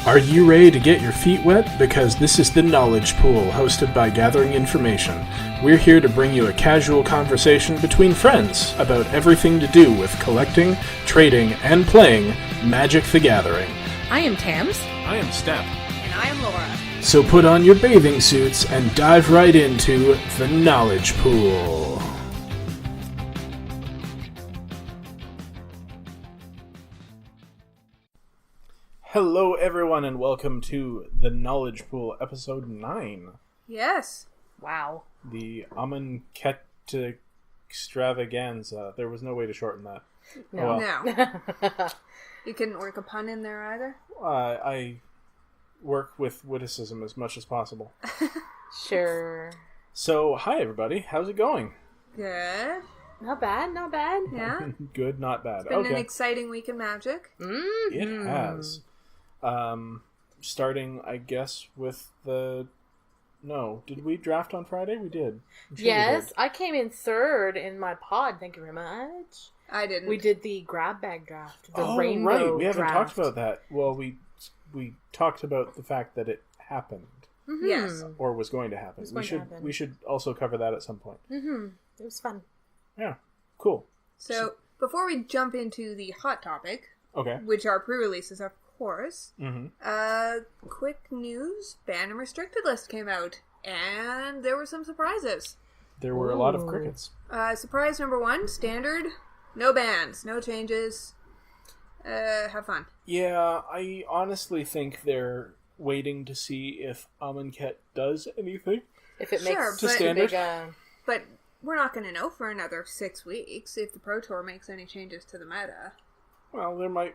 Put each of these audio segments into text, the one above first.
Are you ready to get your feet wet? Because this is the Knowledge Pool, hosted by Gathering Information. We're here to bring you a casual conversation between friends about everything to do with collecting, trading, and playing Magic the Gathering. I am Tams. I am Step. And I am Laura. So put on your bathing suits and dive right into the Knowledge Pool. Hello everyone and welcome to the Knowledge Pool, episode 9. Yes. Wow. The Amonkhet extravaganza. There was no way to shorten that. No. Oh, well. No. You couldn't work a pun in there either? I work with witticism as much as possible. Sure. So, hi everybody. How's it going? Good. Not bad, not bad. Yeah. Good, not bad. It's been Okay. an exciting week in Magic. Mm-hmm. It has. Starting, I guess, with the... No. Did we draft on Friday? We did. I'm sure Yes, we did. I came in third in my pod. Thank you very much. I didn't. We did the grab bag draft. The Oh, rainbow right. We haven't draft. talked about that. Well, we talked about the fact that it happened. Mm-hmm. Yes. Or was going to happen. We should also cover that at some point. Mm-hmm. It was fun. Yeah. Cool. So, before we jump into the hot topic, Okay. which are pre-releases, of course, Mm-hmm. quick news, Ban and Restricted list came out, and there were some surprises. There were a lot of Ooh. crickets. Surprise number 1, standard, no bans, no changes, have fun. Yeah, I honestly think they're waiting to see if Amonkhet does anything. If it Sure, makes To but- a big, standard. But we're not going to know for another 6 weeks if the Pro Tour makes any changes to the meta. Well, there might...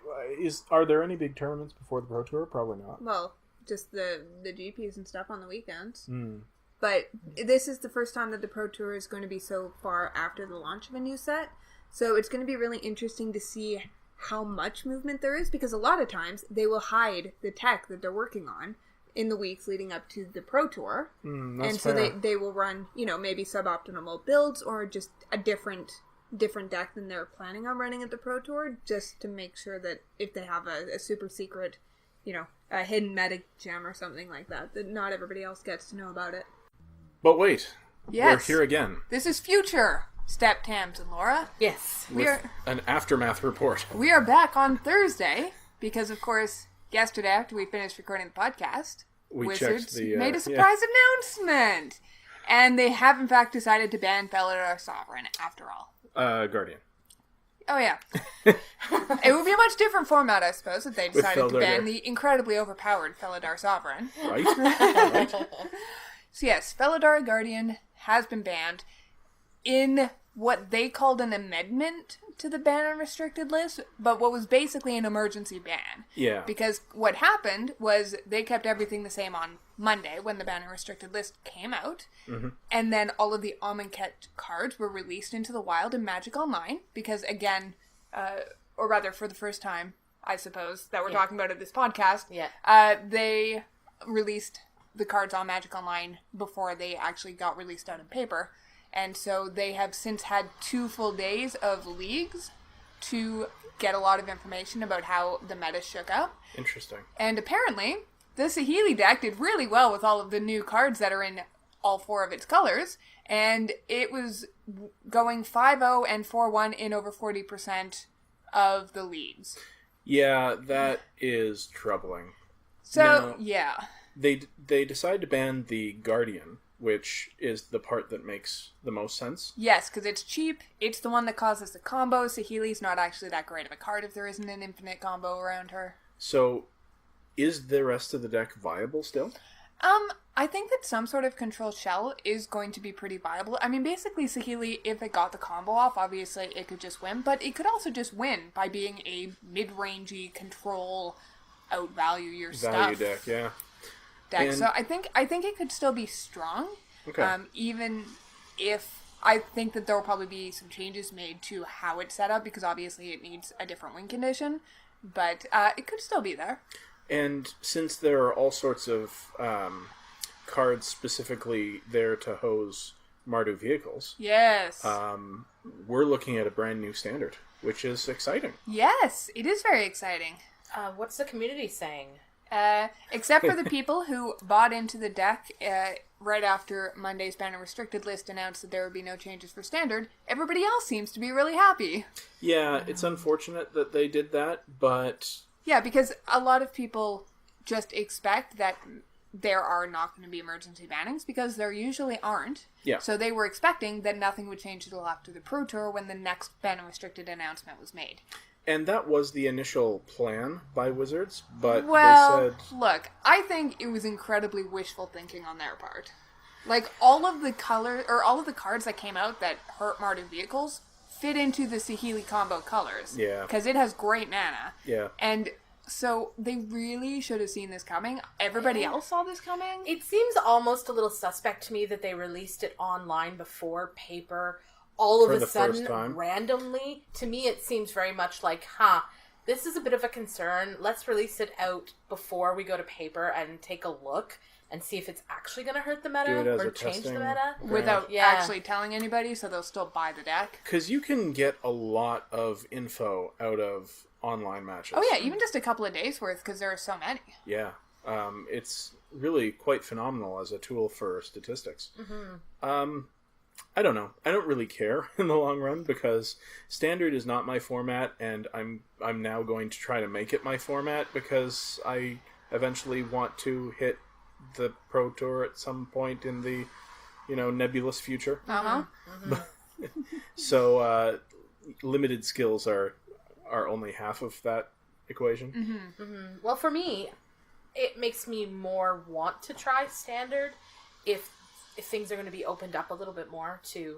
Are there any big tournaments before the Pro Tour? Probably not. Well, just the GPs and stuff on the weekends. Mm. But this is the first time that the Pro Tour is going to be so far after the launch of a new set. So it's going to be really interesting to see how much movement there is, because a lot of times they will hide the tech that they're working on in the weeks leading up to the Pro Tour. That's And so fair. they will run, maybe suboptimal builds or just a different deck than they're planning on running at the Pro Tour, just to make sure that if they have a super secret, a hidden meta gem or something like that, that not everybody else gets to know about it. But wait. Yes. We're here again. This is future Step, Tams, and Laura. yes. With an aftermath report. We are back on Thursday because, of course, yesterday after we finished recording the podcast, We Wizards checked the, made a surprise announcement. And they have, in fact, decided to ban Felidar Sovereign after all. Guardian. Oh, yeah. It would be a much different format, I suppose, if they decided to Felidar. ban the incredibly overpowered Felidar Sovereign. Right? Right? So, yes, Felidar Guardian has been banned in what they called an amendment to the ban and restricted list, but what was basically an emergency ban. Yeah. Because what happened was they kept everything the same on Monday when the ban and restricted list came out, and then all of the Amonkhet cards were released into the wild in Magic Online, because again, or rather for the first time, I suppose, that we're talking about at this podcast, they released the cards on Magic Online before they actually got released out in paper. And so they have since had 2 full days of leagues to get a lot of information about how the meta shook up. Interesting. And apparently, the Saheeli deck did really well with all of the new cards that are in all 4 of its colors. And it was going 5-0 and 4-1 in over 40% of the leagues. Yeah, that is troubling. So, Now, yeah. They decided to ban the Guardian, which is the part that makes the most sense. Yes, because it's cheap. It's the one that causes the combo. Saheeli's not actually that great of a card if there isn't an infinite combo around her. So, is the rest of the deck viable still? I think that some sort of control shell is going to be pretty viable. I mean, basically, Saheeli, if it got the combo off, obviously it could just win, but it could also just win by being a mid-rangey control, outvalue your Value stuff deck, yeah. deck. And- So I think it could still be strong. Okay. Even if I think that there will probably be some changes made to how it's set up, because obviously it needs a different win condition, but it could still be there. And since there are all sorts of cards specifically there to hose Mardu vehicles, Yes. we're looking at a brand new standard, which is exciting. Yes, it is very exciting. What's the community saying? Except for the people who bought into the deck right after Monday's banner restricted list announced that there would be no changes for Standard, everybody else seems to be really happy. Yeah, it's unfortunate that they did that, but... Yeah, because a lot of people just expect that there are not going to be emergency bannings, because there usually aren't. Yeah. So they were expecting that nothing would change until after the Pro Tour when the next banner restricted announcement was made. And that was the initial plan by Wizards, but well, they said... look, I think it was incredibly wishful thinking on their part. Like, all of the cards that came out that hurt Mardu vehicles fit into the Saheeli combo colors. Yeah. Because it has great mana. Yeah. And so they really should have seen this coming. Everybody else saw this coming. It seems almost a little suspect to me that they released it online before paper. All of a sudden, randomly. To me, it seems very much like, this is a bit of a concern. Let's release it out before we go to paper and take a look and see if it's actually going to hurt the meta or change the meta. Without actually telling anybody, so they'll still buy the deck. Because you can get a lot of info out of online matches. Oh yeah, even just a couple of days worth, because there are so many. Yeah. It's really quite phenomenal as a tool for statistics. Mm-hmm. I don't know. I don't really care in the long run, because Standard is not my format, and I'm now going to try to make it my format, because I eventually want to hit the Pro Tour at some point in the, nebulous future. Uh-huh. Mm-hmm. So limited skills are only half of that equation. Mm-hmm. Mm-hmm. Well, for me, it makes me more want to try Standard if things are going to be opened up a little bit more to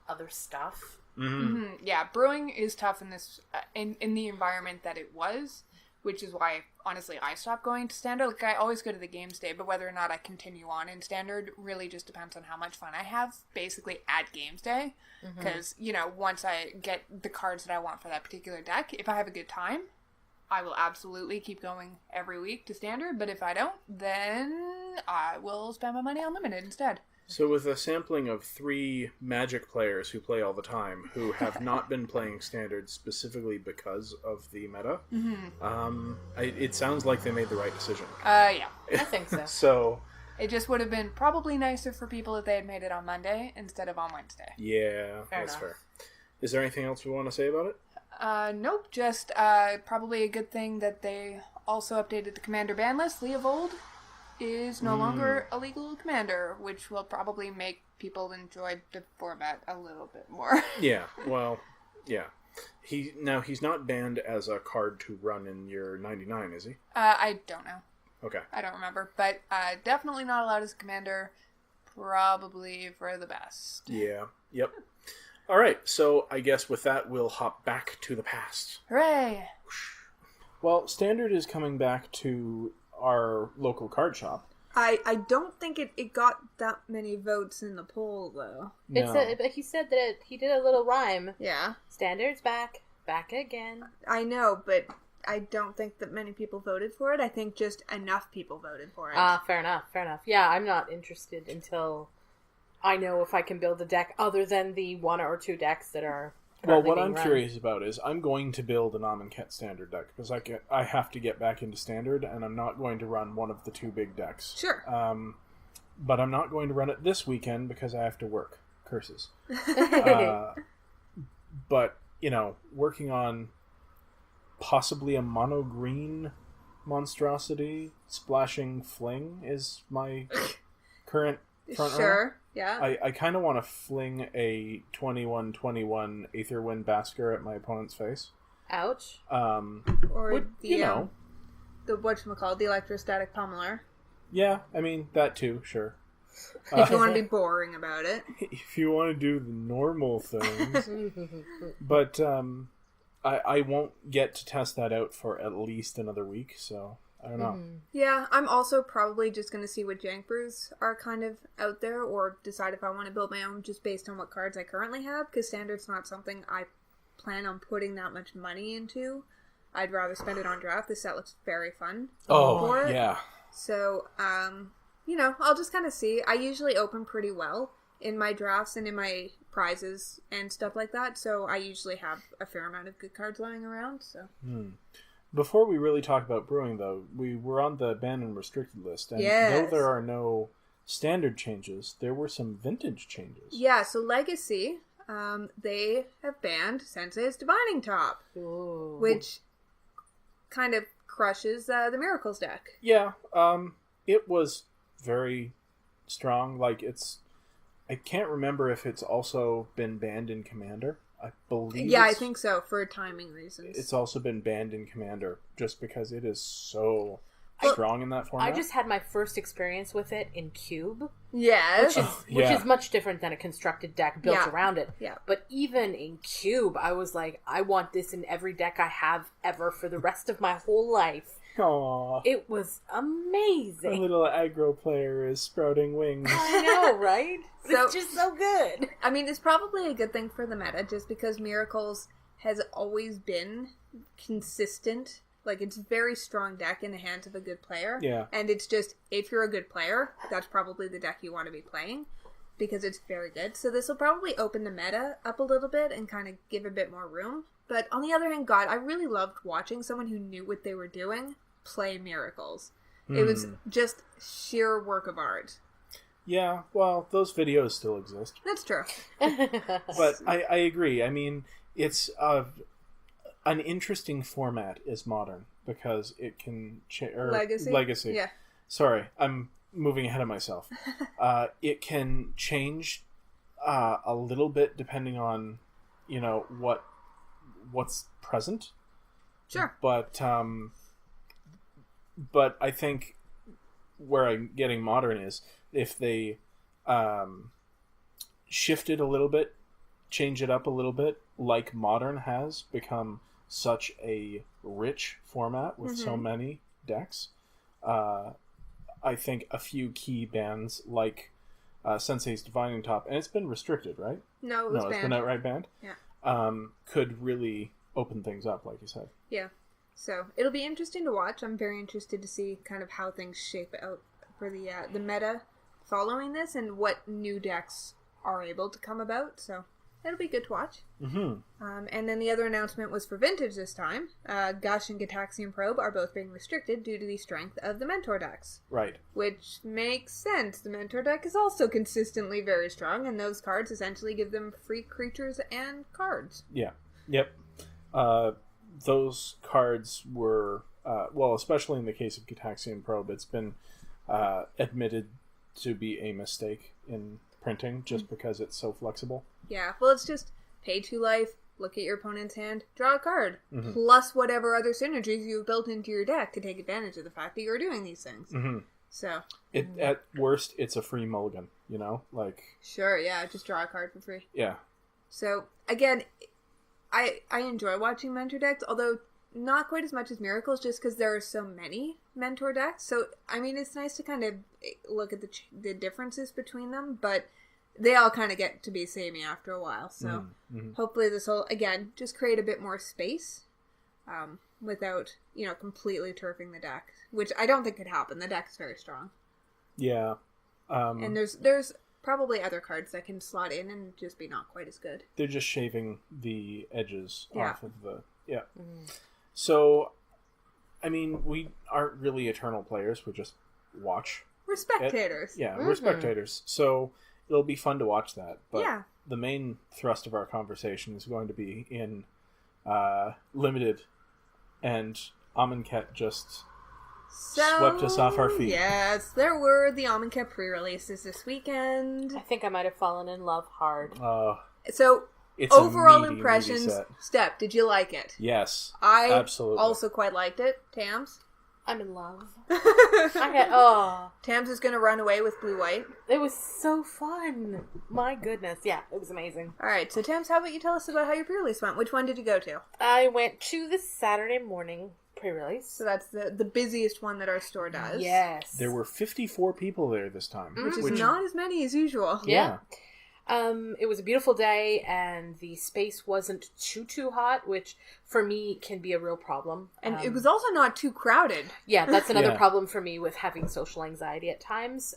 other stuff. Mm-hmm. Mm-hmm. Yeah, brewing is tough in this in the environment that it was, which is why, honestly, I stopped going to Standard. Like, I always go to the games day, but whether or not I continue on in Standard really just depends on how much fun I have, basically, at games day. Because, once I get the cards that I want for that particular deck, if I have a good time, I will absolutely keep going every week to Standard, but if I don't, then I will spend my money on Limited instead. So with a sampling of 3 Magic players who play all the time, who have not been playing Standard specifically because of the meta, it sounds like they made the right decision. Yeah. I think so. So... It just would have been probably nicer for people if they had made it on Monday instead of on Wednesday. Yeah, that's fair. Is there anything else we want to say about it? Nope, just probably a good thing that they also updated the commander ban list. Leovold is no longer a legal commander, which will probably make people enjoy the format a little bit more. Yeah, well, yeah. He's not banned as a card to run in your 99, is he? I don't know. Okay. I don't remember, but definitely not allowed as a commander. Probably for the best. Yeah, yep. All right, so I guess with that, we'll hop back to the past. Hooray! Well, Standard is coming back to our local card shop. I don't think it got that many votes in the poll, though. No. But he said that he did a little rhyme. Yeah. Standard's back again. I know, but I don't think that many people voted for it. I think just enough people voted for it. Fair enough. Yeah, I'm not interested until I know if I can build a deck other than the 1 or 2 decks that are Well, what I'm run. curious about is I'm going to build an Amonkhet Standard deck, because I have to get back into Standard, and I'm not going to run one of the 2 big decks. Sure. But I'm not going to run it this weekend because I have to work. Curses. But, working on possibly a mono green monstrosity splashing fling is my current front runner. Sure. Yeah. I kind of want to fling a 21/21 Aetherwind Basker at my opponent's face. Ouch. Or the whatchamacallit, the electrostatic pummeler. Yeah, I mean, that too, sure. If you want to be boring about it. If you want to do the normal things. But I won't get to test that out for at least another week, so I don't know. Yeah, I'm also probably just going to see what jank brews are kind of out there, or decide if I want to build my own just based on what cards I currently have, because Standard's not something I plan on putting that much money into. I'd rather spend it on draft. This set looks very fun. Oh, yeah. So, I'll just kind of see. I usually open pretty well in my drafts and in my prizes and stuff like that, so I usually have a fair amount of good cards lying around, so... Before we really talk about brewing, though, we were on the banned and restricted list, and though there are no standard changes, there were some vintage changes. Yeah, so Legacy, they have banned Sensei's Divining Top, which kind of crushes the Miracles deck. Yeah, it was very strong. Like, I can't remember if it's also been banned in Commander. I believe I think so, for timing reasons. It's also been banned in Commander, just because it is so strong in that format. I just had my first experience with it in Cube. Yes. Which is much different than a constructed deck built around it. Yeah. But even in Cube, I was like, I want this in every deck I have ever for the rest of my whole life. Aww. It was amazing. A little aggro player is sprouting wings. I know, right? It's just so good. I mean, it's probably a good thing for the meta, just because Miracles has always been consistent. Like, it's a very strong deck in the hands of a good player. Yeah. And it's just, if you're a good player, that's probably the deck you want to be playing, because it's very good. So this will probably open the meta up a little bit and kind of give a bit more room. But on the other hand, God, I really loved watching someone who knew what they were doing play Miracles. It was just sheer work of art. Yeah, well, those videos still exist. That's true. But I agree. I mean, it's an interesting format is Modern, because it can... Legacy. Yeah. Sorry, I'm moving ahead of myself. It can change a little bit depending on, what's present. Sure. But I think where I'm getting Modern is if they shift it a little bit, change it up a little bit, like Modern has become such a rich format with so many decks. I think a few key bans like Sensei's Divining Top, and it's been restricted, right? No, it was banned. It's been outright banned? Yeah. Could really open things up, like you said. Yeah. So it'll be interesting to watch. I'm very interested to see kind of how things shape out for the meta following this and what new decks are able to come about. So it'll be good to watch. Mm-hmm. And then the other announcement was for Vintage this time. Gush and Gitaxian Probe are both being restricted due to the strength of the Mentor decks. Right. Which makes sense. The Mentor deck is also consistently very strong, and those cards essentially give them free creatures and cards. Yeah. Yep. Those cards were, especially in the case of Gitaxian Probe, it's been admitted to be a mistake in printing just because it's so flexible. Yeah, well, it's just pay 2 life, look at your opponent's hand, draw a card, plus whatever other synergies you've built into your deck to take advantage of the fact that you're doing these things. Mm-hmm. So at worst, it's a free mulligan, Sure, yeah, just draw a card for free. Yeah. So, again... I enjoy watching Mentor decks, although not quite as much as Miracles, just because there are so many Mentor decks. So, I mean, it's nice to kind of look at the differences between them, but they all kind of get to be samey after a while. So, hopefully this will, again, just create a bit more space without, completely turfing the deck, which I don't think could happen. The deck's very strong. Yeah. And there's probably other cards that can slot in and just be not quite as good. They're just shaving the edges off of the... Yeah. So, I mean, we aren't really eternal players. We just watch. We're spectators. We're spectators. So, it'll be fun to watch that. But the main thrust of our conversation is going to be in Limited. And Amonkhet just... swept us off our feet. Yes, there were the Amonkhet pre-releases this weekend. I think I might have fallen in love hard. So, it's overall impressions. Steph, did you like it? Yes, I absolutely. Also quite liked it. Tams? I'm in love. Tams is going to run away with blue-white. It was so fun. My goodness. Yeah, it was amazing. All right, so Tams, how about you tell us about how your pre-release went? Which one did you go to? I went to the Saturday morning pre-release. So that's the busiest one that our store does. Yes. There were 54 people there this time. Which is not as many as usual. Yeah. It was a beautiful day, and the space wasn't too hot, which for me can be a real problem. And it was also not too crowded. Yeah, that's another problem for me with having social anxiety at times.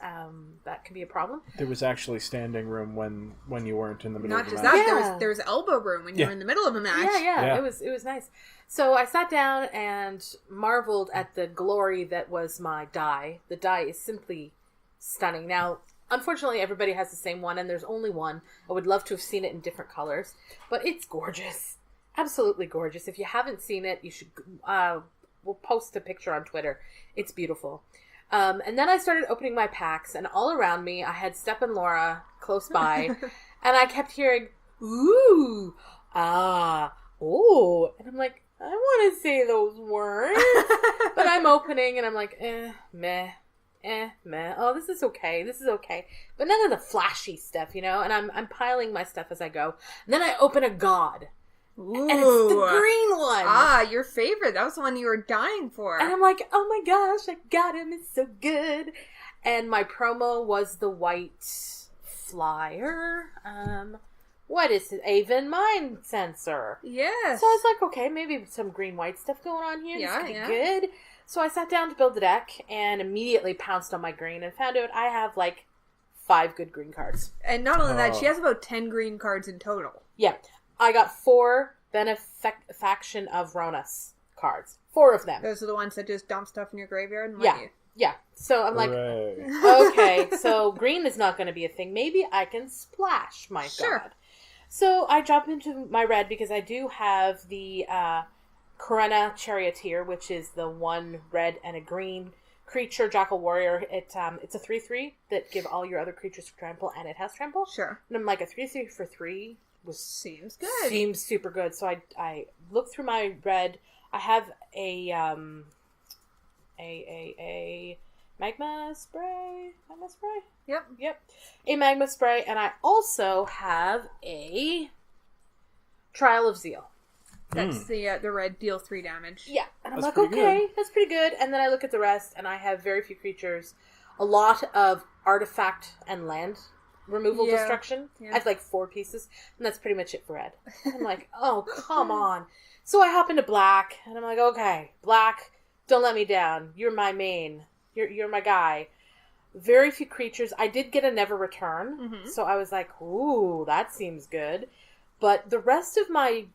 That can be a problem. There was actually standing room when you weren't in the middle Not of the just match. that, there was elbow room when you were in the middle of a match. Yeah. It was nice. So I sat down and marveled at the glory that was my die. The die is simply stunning. Now, unfortunately, everybody has the same one, and there's only one. I would love to have seen it in different colors, but it's gorgeous. Absolutely gorgeous. If you haven't seen it, you should. We'll post a picture on Twitter. It's beautiful. And then I started opening my packs, and all around me, I had Step and Laura close by, and I kept hearing, ooh, ah, oh. And I'm like, I want to say those words. But I'm opening, and I'm like, meh. Oh, this is okay. But none of the flashy stuff, and I'm piling my stuff as I go. And then I open a god. Ooh. And it's the green one. Ah, your favorite. That was the one you were dying for. And I'm like, oh my gosh, I got him. It's so good. And my promo was the white flyer. What is it? Aven Mind Sensor. Yes. So I was like, okay, maybe some green-white stuff going on here. This could be good. So I sat down to build the deck and immediately pounced on my green and found out I have 5 good green cards. And not only that, she has about 10 green cards in total. Yeah. I got 4 Benefaction of Ronas cards. 4 of them. Those are the ones that just dump stuff in your graveyard and Yeah. you. Yeah. So I'm like, Hooray. okay, so green is not going to be a thing. Maybe I can splash my god. So I jump into my red because I do have the Karena Charioteer, which is the 1 red and a green creature Jackal Warrior. It's a 3/3 that give all your other creatures trample, and it has trample. Sure. And I'm like, a 3/3 for 3 seems good. Seems super good. So I look through my red. I have a magma spray. Yep. A magma spray, and I also have a Trial of Zeal. That's the red deal 3 damage. Yeah, and I'm That's like, pretty okay, good. that's pretty good. And then I look at the rest, and I have very few creatures, a lot of artifact and land removal destruction. Yeah. I have 4 pieces, and that's pretty much it for red. I'm like, oh, come on. So I hop into black, and I'm like, okay, black, don't let me down. You're my main. You're my guy. Very few creatures. I did get a Never Return, so I was like, ooh, that seems good. But the rest of my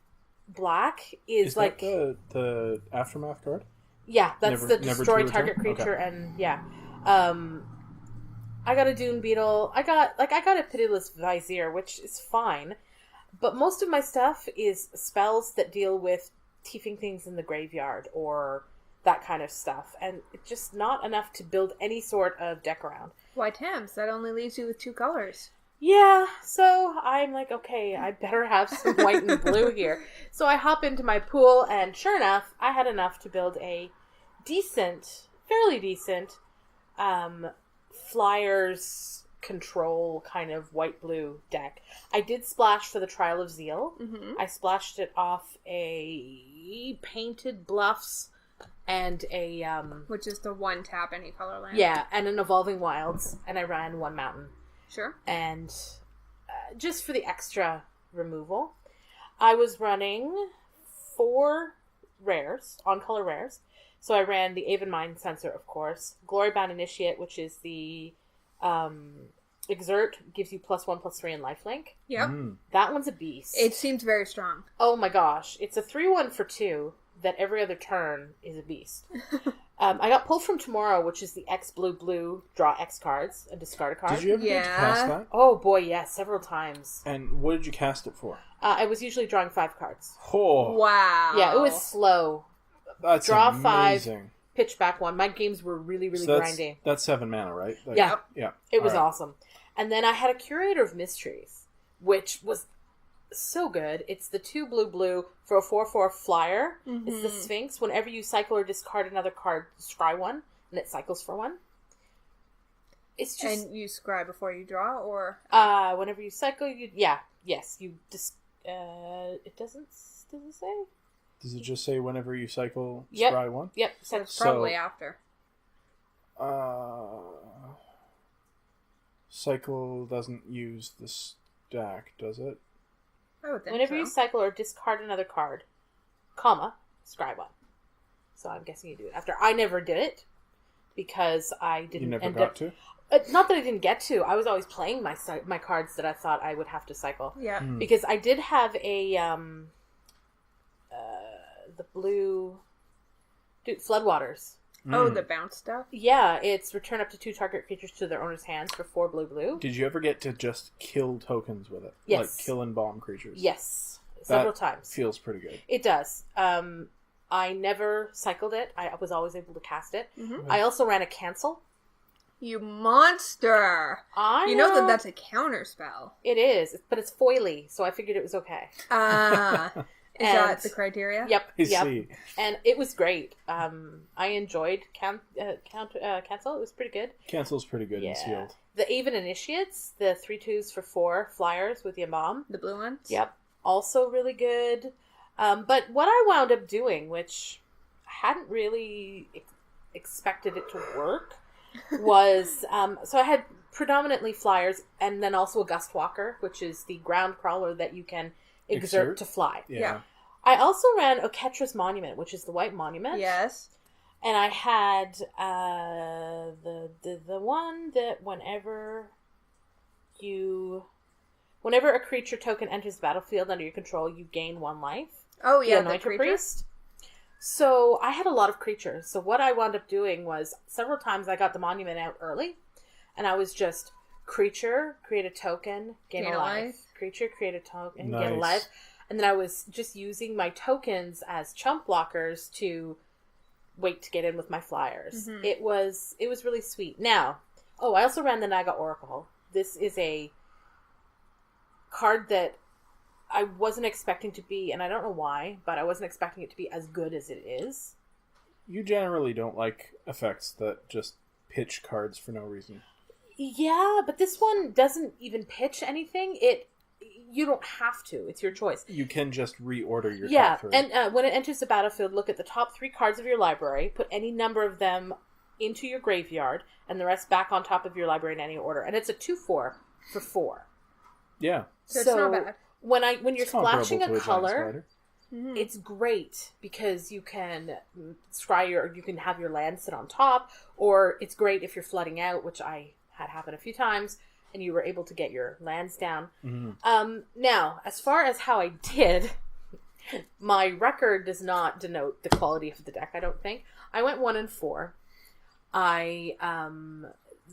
black is that the Aftermath card? Yeah, that's the never destroy to target return? creature, Okay. and yeah. I got a Dune Beetle. I got a Pitiless Vizier, which is fine. But most of my stuff is spells that deal with tiefing things in the graveyard or that kind of stuff. And it's just not enough to build any sort of deck around. Why, Tams? That only leaves you with 2 colors. Yeah, so I'm like, okay, I better have some white and blue here. So I hop into my pool, and sure enough, I had enough to build a fairly decent, Flyers control kind of white-blue deck. I did splash for the Trial of Zeal. Mm-hmm. I splashed it off a Painted Bluffs and a... which is the 1 tap any color land. Yeah, and an Evolving Wilds, and I ran 1 mountain. Sure. And just for the extra removal, I was running 4 rares, on-color rares. So I ran the Aven Mind Sensor, of course. Glorybound Initiate, which is the Exert, gives you +1/+3 in lifelink. Yep. That one's a beast. It seems very strong. Oh my gosh. It's a 3/1 for 2 that every other turn is a beast. I got Pull from Tomorrow, which is the X blue, draw X cards and discard a card. Did you ever get to cast that? Oh boy, yes, several times. And what did you cast it for? I was usually drawing 5 cards. Oh, Wow. Yeah, it was slow. that's Draw amazing. 5, pitch back 1. My games were really grinding. That's 7 mana, right? Yeah. Yeah. It was All right. awesome. And then I had a Curator of Mysteries, which was so good. It's the 2 blue for a 4/4 flyer. It's the Sphinx. Whenever you cycle or discard another card, scry 1, and it cycles for 1. It's just... And you scry before you draw, or? Whenever you cycle, yes, you just... it does it say? Does it just say whenever you cycle, Yep. scry 1? Yep. So it's probably after. Cycle doesn't use this. deck, does it? I would think Whenever so. you cycle or discard another card, comma, scry one. So I'm guessing you do it after. I never did it because I didn't. You never end got up, to? Not that I didn't get to. I was always playing my cards that I thought I would have to cycle. Yeah. Because I did have a the blue Floodwaters. Oh, the bounce stuff? Yeah, it's return up to 2 target creatures to their owner's hands for 4 blue. Did you ever get to just kill tokens with it? Yes. Like kill and bomb creatures? Yes. Several times. Feels pretty good. It does. I never cycled it. I was always able to cast it. Mm-hmm. I also ran a cancel. You monster! You know that that's a counter spell. It is, but it's foily, so I figured it was okay. Ah. Is that the criteria? Yep. I see. And it was great. I enjoyed cancel. It was pretty good. Cancel's pretty good in sealed. The Even Initiates, the 3/2s for 4 flyers with the Embalm. The blue ones? Yep. Also really good. But what I wound up doing, which I hadn't really expected it to work, was so I had predominantly flyers and then also a Gust Walker, which is the ground crawler that you can exert to fly. Yeah. I also ran Oketra's Monument, which is the white monument. Yes. And I had the one that whenever a creature token enters the battlefield under your control, you gain 1 life. Oh, yeah, the Anointer Priest. So I had a lot of creatures. So what I wound up doing was several times I got the monument out early, and I was just creature, create a token, gain a life. Creature, create a token, get a life. And then I was just using my tokens as chump blockers to wait to get in with my flyers. Mm-hmm. It was really sweet. Now, I also ran the Naga Oracle. This is a card that I wasn't expecting to be, and I don't know why, but I wasn't expecting it to be as good as it is. You generally don't like effects that just pitch cards for no reason. Yeah, but this one doesn't even pitch anything. You don't have to. It's your choice. You can just reorder your top 3. And when it enters the battlefield, look at the top 3 cards of your library, put any number of them into your graveyard, and the rest back on top of your library in any order. And it's a 2/4 for 4. Yeah. So it's not bad. When you're splashing a color, Mm-hmm. it's great because you can scry you can have your land sit on top, or it's great if you're flooding out, which I had happen a few times, and you were able to get your lands down. Mm-hmm. Now, as far as how I did, my record does not denote the quality of the deck, I don't think. I went 1-4.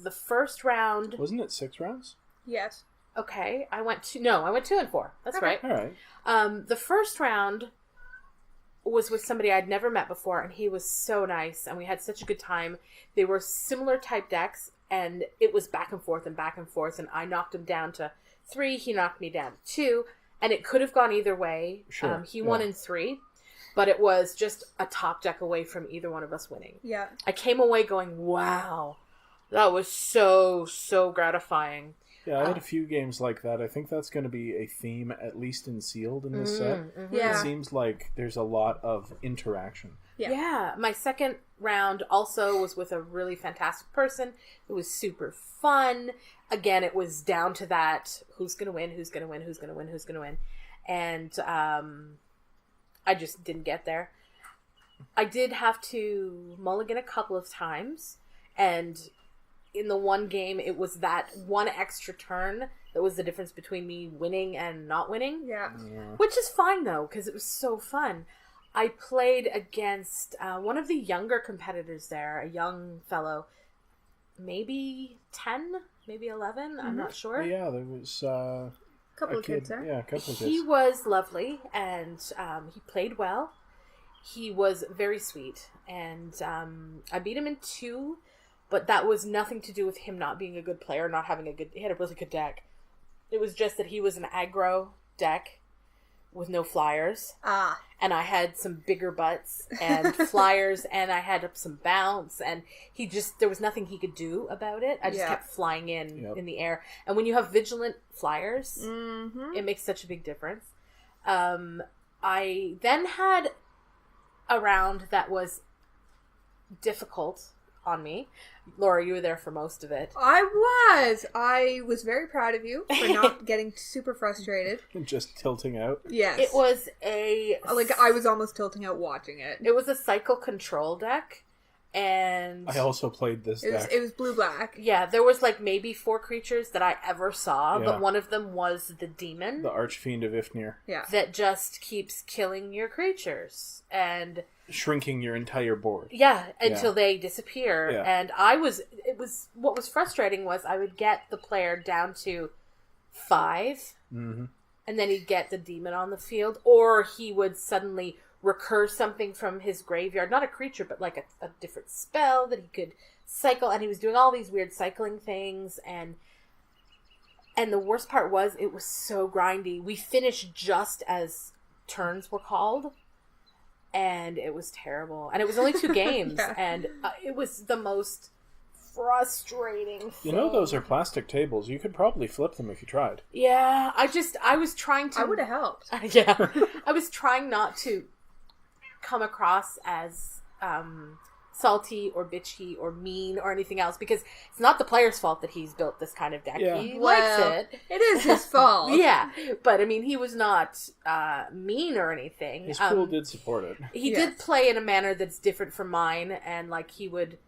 The first round... Wasn't it 6 rounds? Yes. Okay, I went 2-4. That's right. All right. The first round was with somebody I'd never met before, and he was so nice, and we had such a good time. They were similar type decks, and it was back and forth, and I knocked him down to 3, he knocked me down to 2, and it could have gone either way. Sure. He won in 3, but it was just a top deck away from either one of us winning. Yeah. I came away going, wow, that was so, so gratifying. Yeah, I had a few games like that. I think that's going to be a theme, at least in Sealed, in this set. Yeah. It seems like there's a lot of interaction. Yeah. My second round also was with a really fantastic person. It was super fun. Again, it was down to that, who's going to win. And I just didn't get there. I did have to mulligan a couple of times, and... in the one game, it was that one extra turn that was the difference between me winning and not winning. Yeah. Which is fine, though, because it was so fun. I played against one of the younger competitors there, a young fellow, maybe 10, maybe 11, I'm not sure. Yeah, there was a couple of kids there. Yeah, a couple of kids. He was lovely, and he played well. He was very sweet, and I beat him in 2. But that was nothing to do with him not being a good player, not having he had a really good deck. It was just that he was an aggro deck with no flyers. Ah. And I had some bigger butts and flyers, and I had some bounce, and there was nothing he could do about it. I just kept flying in the air. And when you have vigilant flyers, it makes such a big difference. I then had a round that was difficult. on me. Laura, you were there for most of it. I was very proud of you for not getting super frustrated. Just tilting out. Yes. It was I was almost tilting out watching it. It was a cycle control deck, and I also played this deck. It was blue-black. Yeah, there was maybe 4 creatures that I ever saw, but one of them was the demon. The Archfiend of Ifnir. Yeah. That just keeps killing your creatures and shrinking your entire board. Yeah, until they disappear. Yeah. And what was frustrating was I would get the player down to 5, and then he'd get the demon on the field, or he would suddenly recur something from his graveyard, not a creature, but a different spell that he could cycle, and he was doing all these weird cycling things, and the worst part was it was so grindy. We finished just as turns were called, and it was terrible. And it was only 2 games, and it was the most frustrating thing. You know, those are plastic tables. You could probably flip them if you tried. Yeah, I was trying to... I would have helped. Yeah. I was trying not to come across as salty or bitchy or mean or anything else, because it's not the player's fault that he's built this kind of deck. Yeah. He likes it. It is his fault. Yeah, but I mean, he was not mean or anything. His pool did support it. He did play in a manner that's different from mine, and he would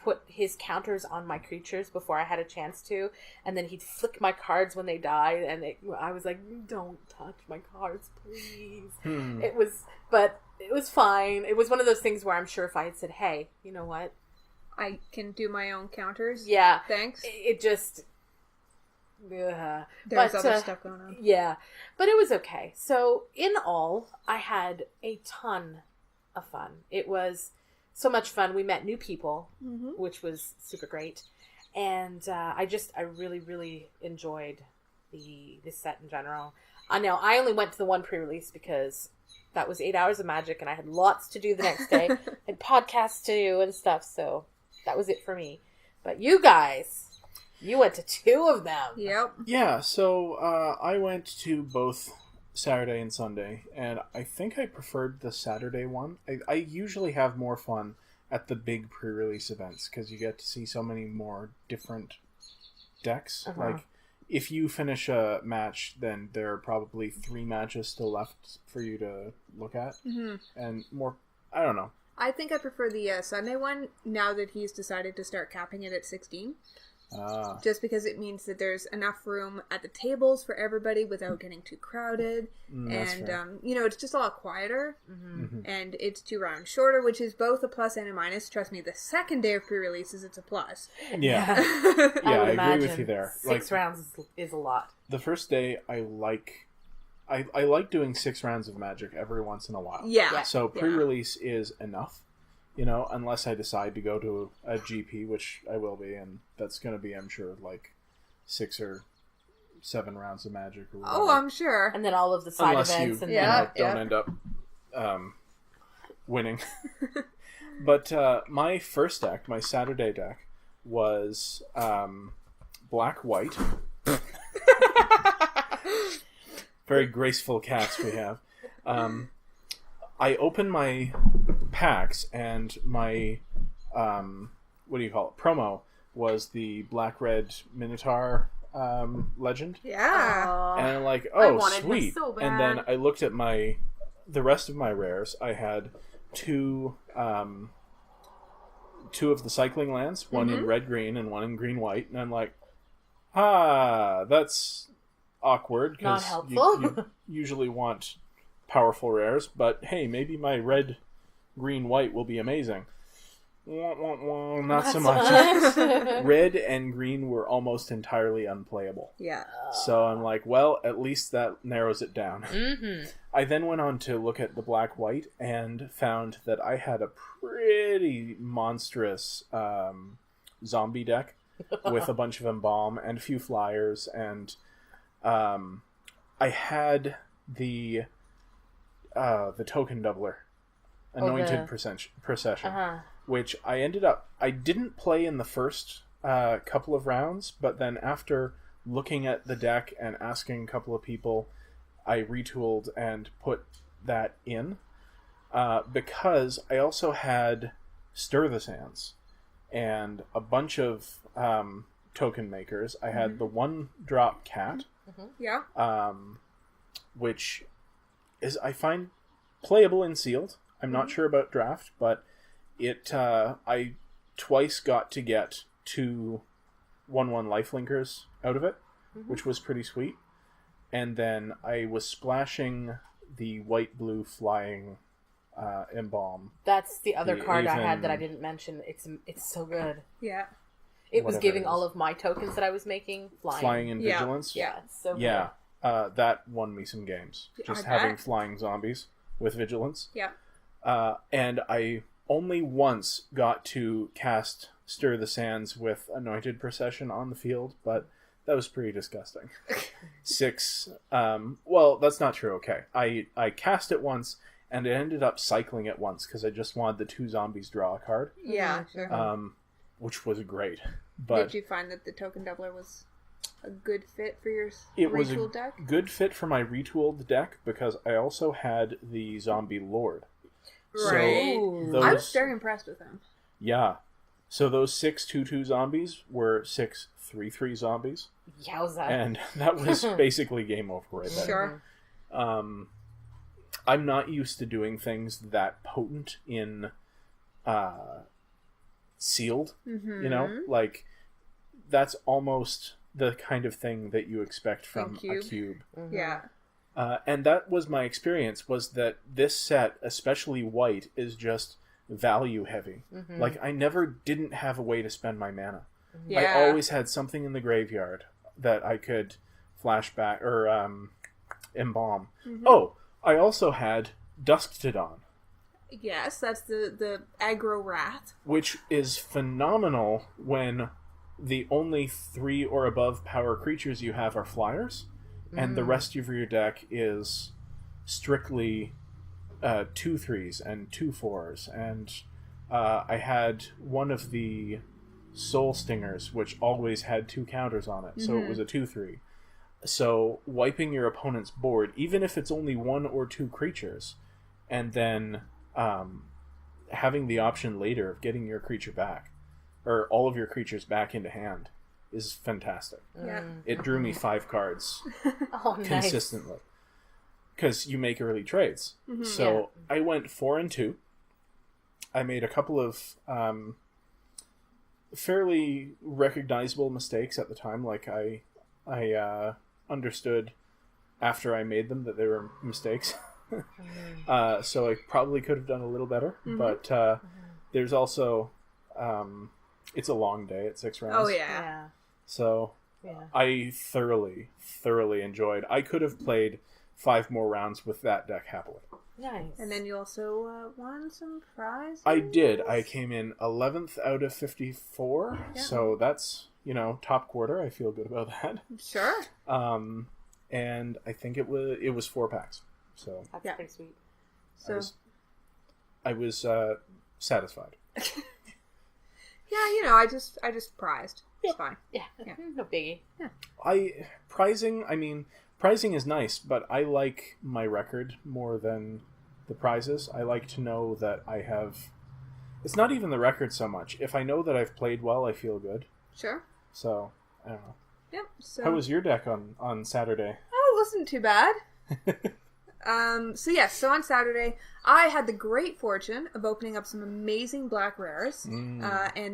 put his counters on my creatures before I had a chance to, and then he'd flick my cards when they died, and I was like, don't touch my cards, please. It was fine. It was one of those things where I'm sure if I had said, hey, you know what? I can do my own counters. Yeah. Thanks. It just... There's other stuff going on. Yeah. But it was okay. So, in all, I had a ton of fun. It was so much fun. We met new people, which was super great. And I really, really enjoyed this set in general. I know I only went to the one pre-release because... that was 8 hours of Magic, and I had lots to do the next day, and podcasts to do and stuff, so that was it for me. But you guys, you went to 2 of them. Yep. Yeah, so I went to both Saturday and Sunday, and I think I preferred the Saturday one. I usually have more fun at the big pre-release events, because you get to see so many more different decks. If you finish a match, then there are probably 3 matches still left for you to look at. And more, I don't know. I think I prefer the Sunday one now that he's decided to start capping it at 16. Just because it means that there's enough room at the tables for everybody without getting too crowded. And, it's just a lot quieter. And it's 2 rounds shorter, which is both a plus and a minus. Trust me, the second day of pre-releases, it's a plus. Yeah. I agree with you there. 6 rounds is a lot. The first day, I like doing 6 rounds of Magic every once in a while. Yeah. So pre-release is enough. Unless I decide to go to a GP, which I will be, and that's going to be, I'm sure, 6 or 7 rounds of Magic or whatever. Oh, I'm sure. And then all of the side events. Don't end up winning. But my first deck, my Saturday deck, was black-white. Very graceful cats we have. I opened my packs, and my promo was the black-red Minotaur legend. Yeah. And I'm like, I wanted sweet. him so bad. And then I looked at the rest of my rares. I had 2 of the cycling lands, one in red-green and one in green-white, and I'm like, that's awkward, because you usually want powerful rares, but hey, maybe my red, green, white will be amazing. Not so much. Red and green were almost entirely unplayable. Yeah. So I'm like, well, at least that narrows it down. I then went on to look at the black-white and found that I had a pretty monstrous zombie deck with a bunch of Embalm and a few flyers, and I had the token doubler, Anointed Procession, which I didn't play in the first couple of rounds, but then after looking at the deck and asking a couple of people, I retooled and put that in, because I also had Stir the Sands, and a bunch of token makers. I had the 1-drop cat, Yeah. which is, I find, playable in sealed. I'm not sure about draft, but I twice got to get 2 1/1 lifelinkers out of it, which was pretty sweet. And then I was splashing the white-blue flying embalm. That's the other card I had that I didn't mention. It's so good. Yeah. It was giving all of my tokens that I was making flying. In vigilance? Yeah, so good. Yeah, that won me some games. Just having flying zombies with vigilance. Yeah. And I only once got to cast Stir the Sands with Anointed Procession on the field, but that was pretty disgusting. 6. Well, that's not true. Okay. I cast it once, and it ended up cycling it once, because I just wanted the 2 zombies draw a card. Yeah, sure. Which was great. But did you find that the token doubler was a good fit for your it was retooled deck? Good fit for my retooled deck, because I also had the Zombie Lord. Right. So I was very impressed with him. Yeah. So those 6 2/2 zombies were 6 3/3 zombies. Yowza. And that was basically game over right there. Sure. I'm not used to doing things that potent in sealed. You know? Like, that's almost the kind of thing that you expect from a cube. Yeah. And that was my experience, was that this set, especially white, is just value heavy. Like, I never didn't have a way to spend my mana. Yeah. I always had something in the graveyard that I could flashback or embalm. Oh, I also had Dusk to Dawn. Yes, that's the aggro wrath. Which is phenomenal when the only 3 or above power creatures you have are flyers, and the rest of your deck is strictly 2 3s and 2 4s. And I had one of the Soul Stingers, which always had 2 counters on it, so it was a 2/3. So wiping your opponent's board, even if it's only 1 or 2 creatures, and then having the option later of getting your creature back, or all of your creatures back into hand, is fantastic. Yeah. It drew me 5 cards Nice. consistently, because you make early trades. So I went 4 and 2. I made a couple of fairly recognizable mistakes at the time. Like, I understood after I made them that they were mistakes. So I probably could have done a little better. But there's also it's a long day at 6 rounds. Oh yeah. So I thoroughly enjoyed. I could have played 5 more rounds with that deck happily. Nice. And then you also won some prizes? I did. I came in 11th out of 54. Yeah. So that's, top quarter. I feel good about that. Sure. And I think it was 4 packs. So That's pretty sweet. So I was satisfied. yeah, I just prized. It's fine. Yeah. No biggie. Prizing is nice, but I like my record more than the prizes. I like to know that I have... It's not even the record so much. If I know that I've played well, I feel good. Sure. So, I don't know. Yep. So How was your deck on Saturday? Oh, it wasn't too bad. So on Saturday, I had the great fortune of opening up some amazing black rares, and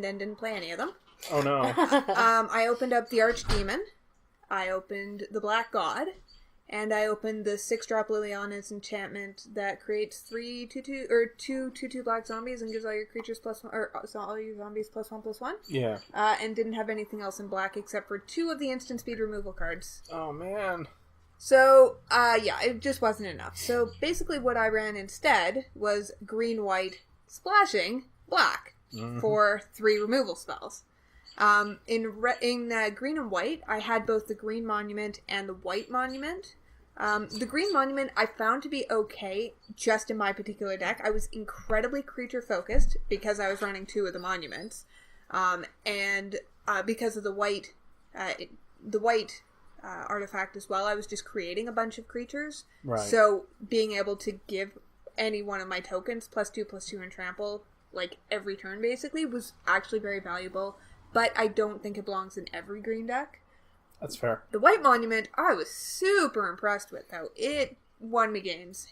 then didn't play any of them. Oh no. I opened up the Archdemon, I opened the Black God, and I opened the 6-drop Liliana's enchantment that creates 2 2/2 black zombies and gives all your creatures +1, or all your zombies +1/+1. Yeah. And didn't have anything else in black except for 2 of the instant speed removal cards. Oh man. So, it just wasn't enough. So, basically what I ran instead was green-white splashing black for 3 removal spells. In green and white, I had both the green monument and the white monument. The green monument I found to be okay just in my particular deck. I was incredibly creature-focused because I was running 2 of the monuments. And because of the white artifact as well, I was just creating a bunch of creatures. Right. So being able to give any one of my tokens +2/+2 and trample like every turn basically was actually very valuable, but I don't think it belongs in every green deck. That's fair. The White Monument, I was super impressed with, though. It won me games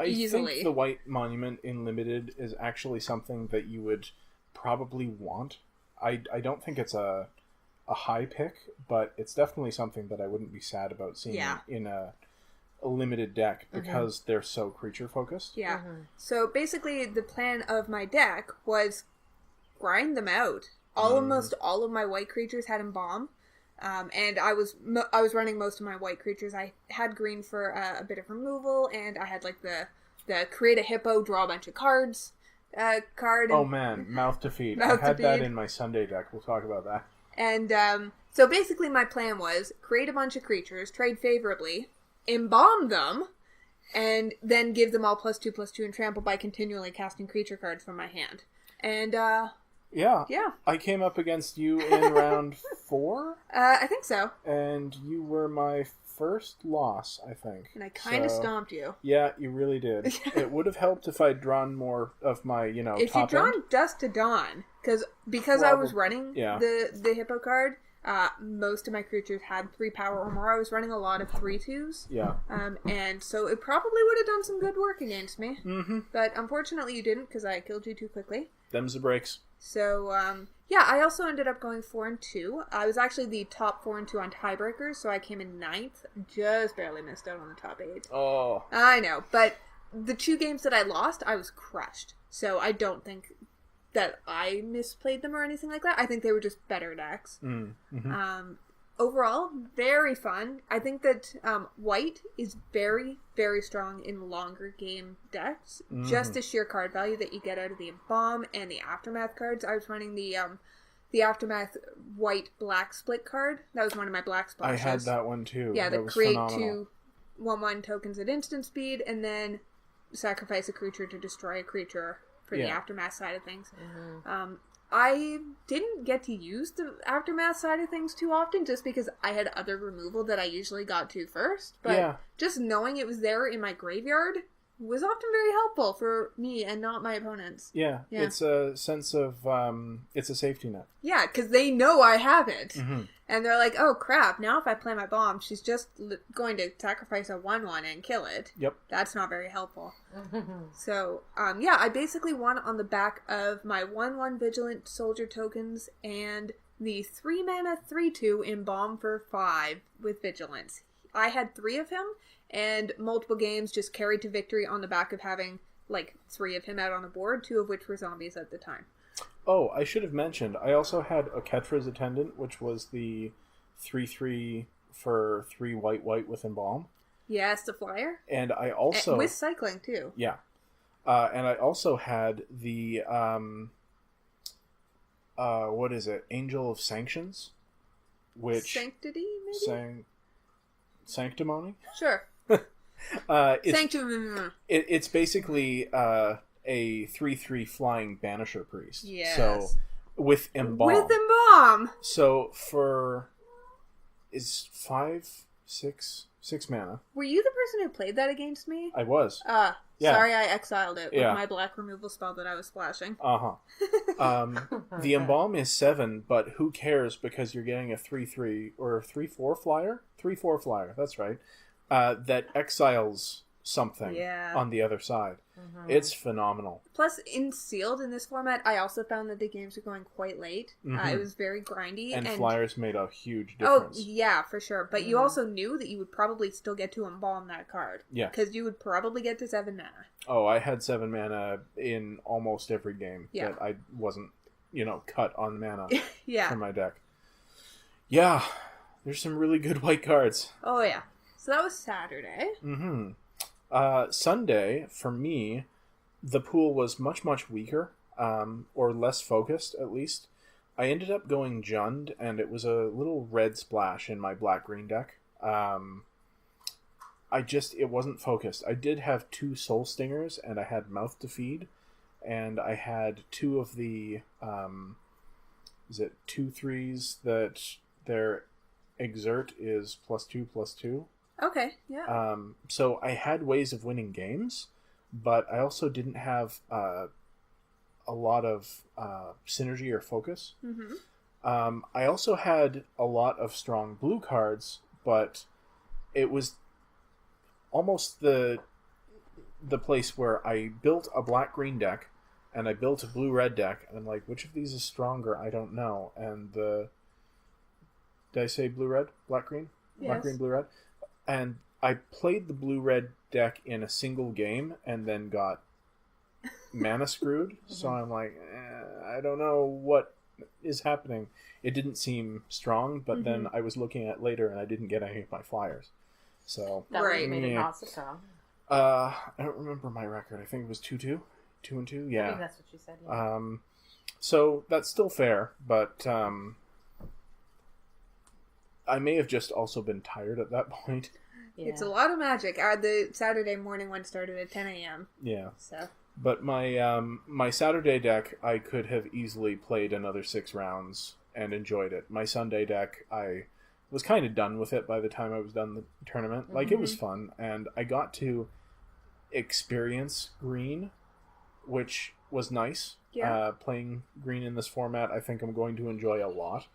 easily. I think the White Monument in Limited is actually something that you would probably want. I don't think it's a high pick, but it's definitely something that I wouldn't be sad about seeing in a limited deck because they're so creature focused. Yeah. So basically the plan of my deck was grind them out. Almost all of my white creatures had Embalm. And I was running most of my white creatures. I had green for a bit of removal, and I had like the create a hippo, draw a bunch of cards card. Oh man, Mouth to Feed. I had that in my Sunday deck. We'll talk about that. And so basically my plan was create a bunch of creatures, trade favorably, embalm them, and then give them all +2/+2 and trample by continually casting creature cards from my hand. And yeah. I came up against you in round 4. I think so. And you were my first loss, I think. And I kind of stomped you. Yeah, you really did. It would have helped if I'd drawn more of my, if top you'd drawn end. Dust to Dawn, because I was running the hippo card, most of my creatures had 3 power or more. I was running a lot of 3/2s. Yeah. And so it probably would have done some good work against me. Mm-hmm. But unfortunately you didn't, because I killed you too quickly. Them's the breaks. So, I also ended up going 4-2. I was actually the top 4-2 on tiebreakers, so I came in 9th. Just barely missed out on the top 8. Oh. I know, but the 2 games that I lost, I was crushed. So I don't think that I misplayed them or anything like that. I think they were just better decks. Mm-hmm. Overall, very fun. I think that white is very, very strong in longer game decks. Just the sheer card value that you get out of the Embalm and the Aftermath cards. I was running the Aftermath white-black split card. That was one of my black splashes. I had that one too. Yeah, that was create phenomenal. 2 1/1 tokens at instant speed, and then sacrifice a creature to destroy a creature for the Aftermath side of things. I didn't get to use the Aftermath side of things too often just because I had other removal that I usually got to first. But just knowing it was there in my graveyard was often very helpful for me and not my opponents. Yeah. It's a sense of, it's a safety net. Yeah, because they know I have it. Mm-hmm. And they're like, oh crap, now if I play my bomb, she's just going to sacrifice a 1/1 and kill it. Yep. That's not very helpful. So, I basically won on the back of my 1/1 Vigilant Soldier tokens and the 3-mana 3/2 Embalm for 5 with Vigilance. I had 3 of him, and multiple games just carried to victory on the back of having, 3 of him out on the board, 2 of which were zombies at the time. Oh, I should have mentioned, I also had Oketra's Attendant, which was the 3/3 for 3 white with Embalm. Yes, the flyer. And I also... with cycling, too. Yeah. And I also had the, what is it? Angel of Sanctions? Which... Sanctity, maybe? Sanctimony? Sure. Sanctimony. It's basically a 3/3 flying Banisher Priest. Yes. So, with Embalm. With Embalm! So, is 6 mana. Were you the person who played that against me? I was. Sorry I exiled it with my black removal spell that I was splashing. The Embalm is 7, but who cares because you're getting a 3/3 or a 3/4 flyer? 3/4 flyer, that's right. That exiles something on the other side. Mm-hmm. It's phenomenal. Plus, in Sealed in this format, I also found that the games were going quite late. Mm-hmm. It was very grindy. And flyers made a huge difference. Oh, yeah, for sure. But you also knew that you would probably still get to Embalm that card. Yeah. Because you would probably get to 7 mana. Oh, I had 7 mana in almost every game that I wasn't, cut on mana for my deck. Yeah, there's some really good white cards. Oh, yeah. So that was Saturday. Mm-hmm. Sunday, for me, the pool was much, much weaker, or less focused, at least. I ended up going Jund, and it was a little red splash in my black-green deck. It wasn't focused. I did have 2 Soul Stingers, and I had Mouth to Feed, and I had 2 of the, 2/3s that their Exert is +2/+2. Okay, yeah. So I had ways of winning games, but I also didn't have a lot of synergy or focus. Mm-hmm. I also had a lot of strong blue cards, but it was almost the place where I built a black-green deck, and I built a blue-red deck, and I'm like, which of these is stronger? I don't know. And did I say blue-red? Black-green? Yes. Black-green, blue-red? And I played the blue-red deck in a single game, and then got mana screwed. So I'm like, I don't know what is happening. It didn't seem strong, but then I was looking at it later, and I didn't get any of my flyers. So that right. made it not so strong. I don't remember my record. I think it was 2-2? 2-2? Yeah. I think that's what you said. Yeah. So that's still fair, but I may have just also been tired at that point. Yeah. It's a lot of Magic. The Saturday morning one started at 10 a.m. Yeah. So. But my Saturday deck, I could have easily played another 6 rounds and enjoyed it. My Sunday deck, I was kind of done with it by the time I was done the tournament. Like, it was fun, and I got to experience green, which was nice. Yeah. Playing green in this format, I think I'm going to enjoy a lot.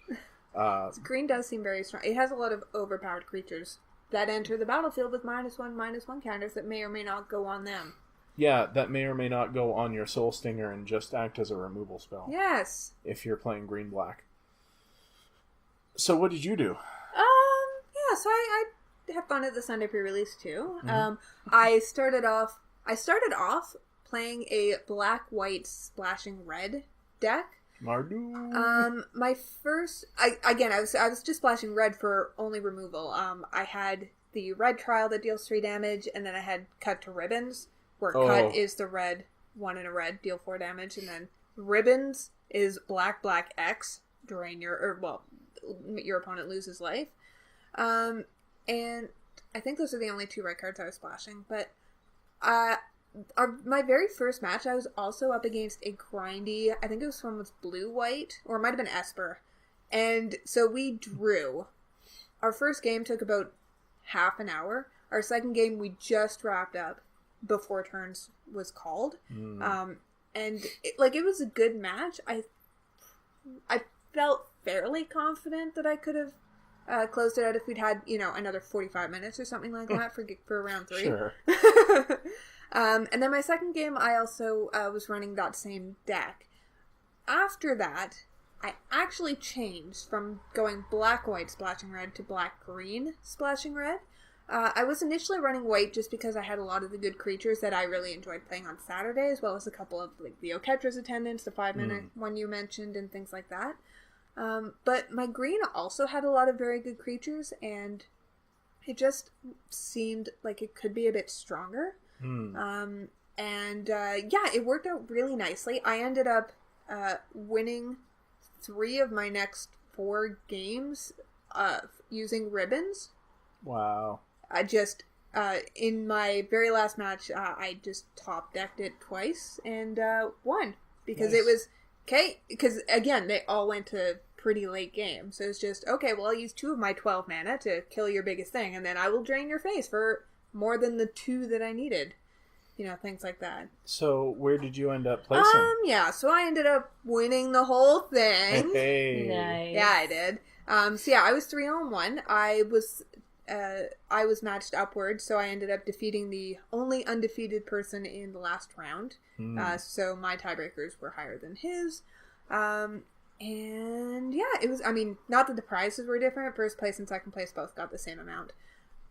Green does seem very strong. It has a lot of overpowered creatures that enter the battlefield with -1/-1 counters that may or may not go on them. Yeah, that may or may not go on your Soul Stinger and just act as a removal spell. Yes. If you're playing green-black. So what did you do? Yeah, so I had fun at the Sunday pre-release too. I started off playing a black-white splashing red deck. Mardu. My first, I was just splashing red for only removal. I had the red trial that deals 3 damage, and then I had cut to ribbons, where cut is the red 1 and a red, deal 4 damage, and then ribbons is black X, drain your opponent loses life. And I think those are the only 2 red cards I was splashing. But my very first match, I was also up against a grindy, I think it was one with blue-white, or it might have been Esper. And so we drew. Our first game took about half an hour. Our second game we just wrapped up before turns was called. And it was a good match. I felt fairly confident that I could have closed it out if we'd had, another 45 minutes or something like that for round 3. Sure. And then my second game, I also was running that same deck. After that, I actually changed from going black-white splashing red to black-green splashing red. I was initially running white just because I had a lot of the good creatures that I really enjoyed playing on Saturday, as well as a couple of the Oketra's Attendants, the 5-minute one you mentioned, and things like that. But my green also had a lot of very good creatures, and it just seemed like it could be a bit stronger. It worked out really nicely. I ended up winning 3 of my next 4 games using ribbons. Wow. I just, in my very last match, I just top decked it twice and won. Because Nice. it was, okay, because again, they all went to pretty late game. So it's just, okay, well, I'll use 2 of my 12 mana to kill your biggest thing, and then I will drain your face for more than the 2 that I needed. Things like that. So where did you end up placing? So I ended up winning the whole thing. Hey. Nice. Yeah, I did. I was 3-1. I was matched upward, so I ended up defeating the only undefeated person in the last round. So my tiebreakers were higher than his. It was, not that the prizes were different. First place and second place both got the same amount.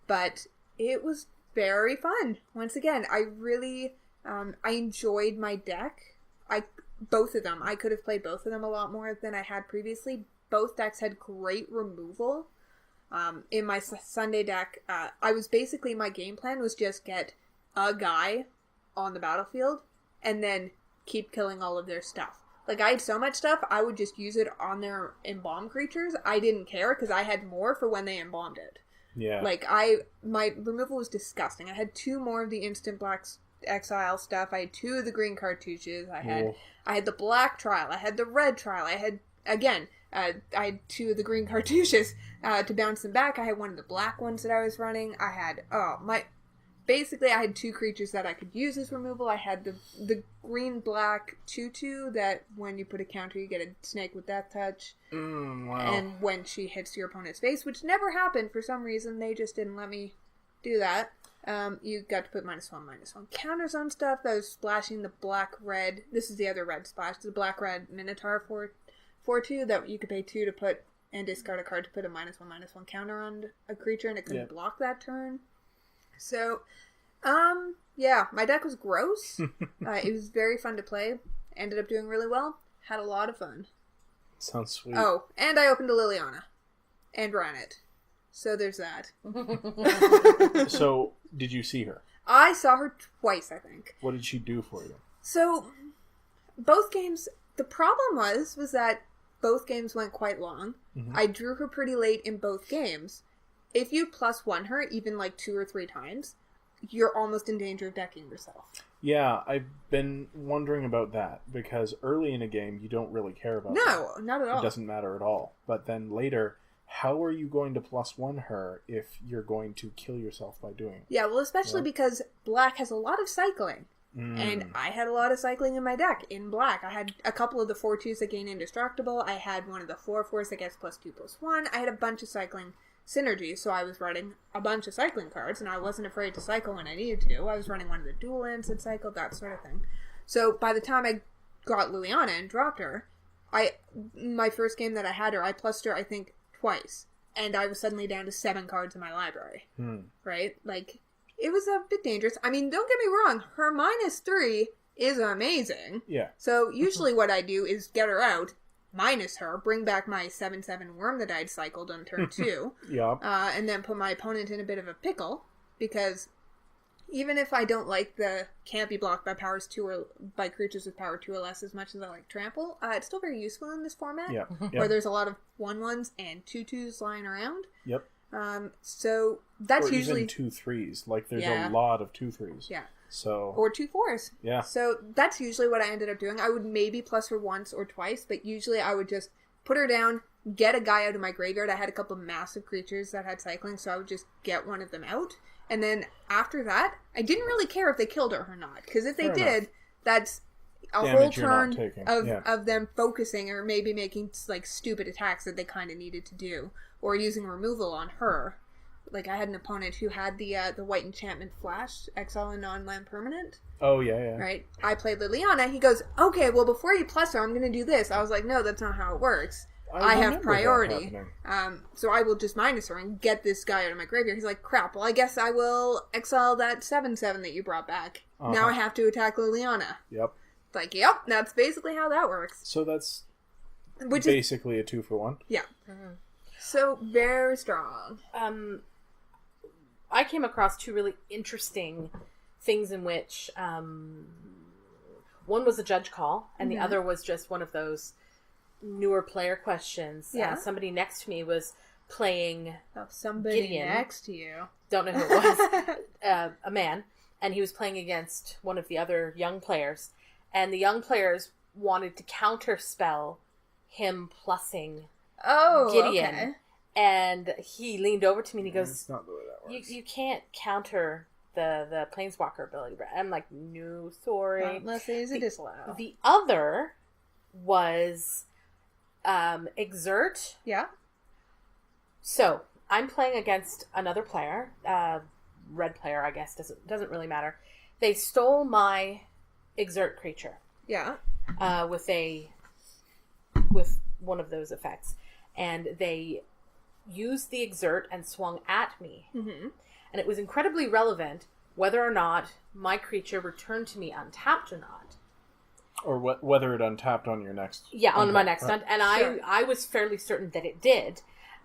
But it was very fun. Once again, I really, I enjoyed my deck. Both of them. I could have played both of them a lot more than I had previously. Both decks had great removal. In my Sunday deck, my game plan was just get a guy on the battlefield and then keep killing all of their stuff. Like, I had so much stuff, I would just use it on their embalmed creatures. I didn't care because I had more for when they embalmed it. Yeah. My removal was disgusting. I had 2 more of the instant black exile stuff. I had 2 of the green cartouches. I had the black trial. I had the red trial. I had, again, I had 2 of the green cartouches to bounce them back. I had 1 of the black ones that I was running. I had, basically I had 2 creatures that I could use as removal. I had the green-black 2/2 that when you put a counter you get a snake with death touch. Wow. And when she hits your opponent's face, which never happened for some reason, they just didn't let me do that. You got to put -1/-1 counters on stuff. That was splashing the black-red. This is the other red splash. The black-red Minotaur 4/2 that you could pay 2 to put and discard a card to put a -1/-1 counter on a creature, and it couldn't block that turn. So, yeah, my deck was gross. It was very fun to play. Ended up doing really well. Had a lot of fun. Sounds sweet. Oh, and I opened a Liliana. And ran it. So there's that. So, did you see her? I saw her twice, I think. What did she do for you? So, both games, the problem was that both games went quite long. Mm-hmm. I drew her pretty late in both games. If you +1 her, even like 2 or 3 times, you're almost in danger of decking yourself. Yeah, I've been wondering about that, because early in a game, you don't really care about No, not at all. It doesn't matter at all. But then later, how are you going to +1 her if you're going to kill yourself by doing it? Yeah, well, especially because black has a lot of cycling. And I had a lot of cycling in my deck, in black. I had a couple of the 4/2s that gain indestructible. I had one of the 4/4s that gets +2/+1. I had a bunch of cycling synergy, so I was running a bunch of cycling cards, and I wasn't afraid to cycle when I needed to. I was running one of the dual lands that cycled, that sort of thing. So by the time I got Liliana and dropped her, my first game that I had her, I plussed her, I think, twice. And I was suddenly down to 7 cards in my library. Right? Like, it was a bit dangerous. I mean, don't get me wrong, her -3 is amazing. Yeah. So usually what I do is get her out, minus her, bring back my 7/7 worm that I'd cycled on turn 2. Yeah. And then put my opponent in a bit of a pickle, because even if I don't like the can't be blocked by by creatures with power 2 or less as much as I like trample, it's still very useful in this format. Yeah. Where there's a lot of 1/1s and 2/2s lying around. Yep. So that's or usually even 2/3s. Like there's a lot of 2/3s. Yeah. So or 2/4s. Yeah. So that's usually what I ended up doing. I would maybe plus her once or twice, but usually I would just put her down, get a guy out of my graveyard. I had a couple of massive creatures that had cycling, so I would just get one of them out. And then after that, I didn't really care if they killed her or not, because if they did, that's a damage whole turn of them focusing or maybe making like stupid attacks that they kind of needed to do, or using removal on her. Like I had an opponent who had the white enchantment flash, exile a non-land permanent. Oh yeah. Right. I played Liliana. He goes, okay, well before you plus her, I'm going to do this. I was like, no, that's not how it works. I have priority. So I will just minus her and get this guy out of my graveyard. He's like, crap, well I guess I will exile that 7/7 that you brought back. Now I have to attack Liliana. Yep. Like, yep, that's basically how that works. So that's basically a 2-for-1. Yeah. Mm-hmm. So very strong. I came across 2 really interesting things in which one was a judge call and the other was just one of those newer player questions. Yeah. Somebody next to me was playing somebody Gideon. Next to you. Don't know who it was. A man. And he was playing against one of the other young players. And the young players wanted to counterspell him plussing Gideon. Okay. And he leaned over to me and he goes, that's not the way that works. You can't counter the Planeswalker ability. I'm like, no, sorry. Not unless there's a disallow. The other was Exert. Yeah. So, I'm playing against another player, red player, I guess, doesn't really matter. They stole my Exert creature. Yeah. With one of those effects. And they used the Exert and swung at me. Mm-hmm. And it was incredibly relevant whether or not my creature returned to me untapped or not. Or whether it untapped on your next... Yeah, on my next... And sure. I was fairly certain that it did.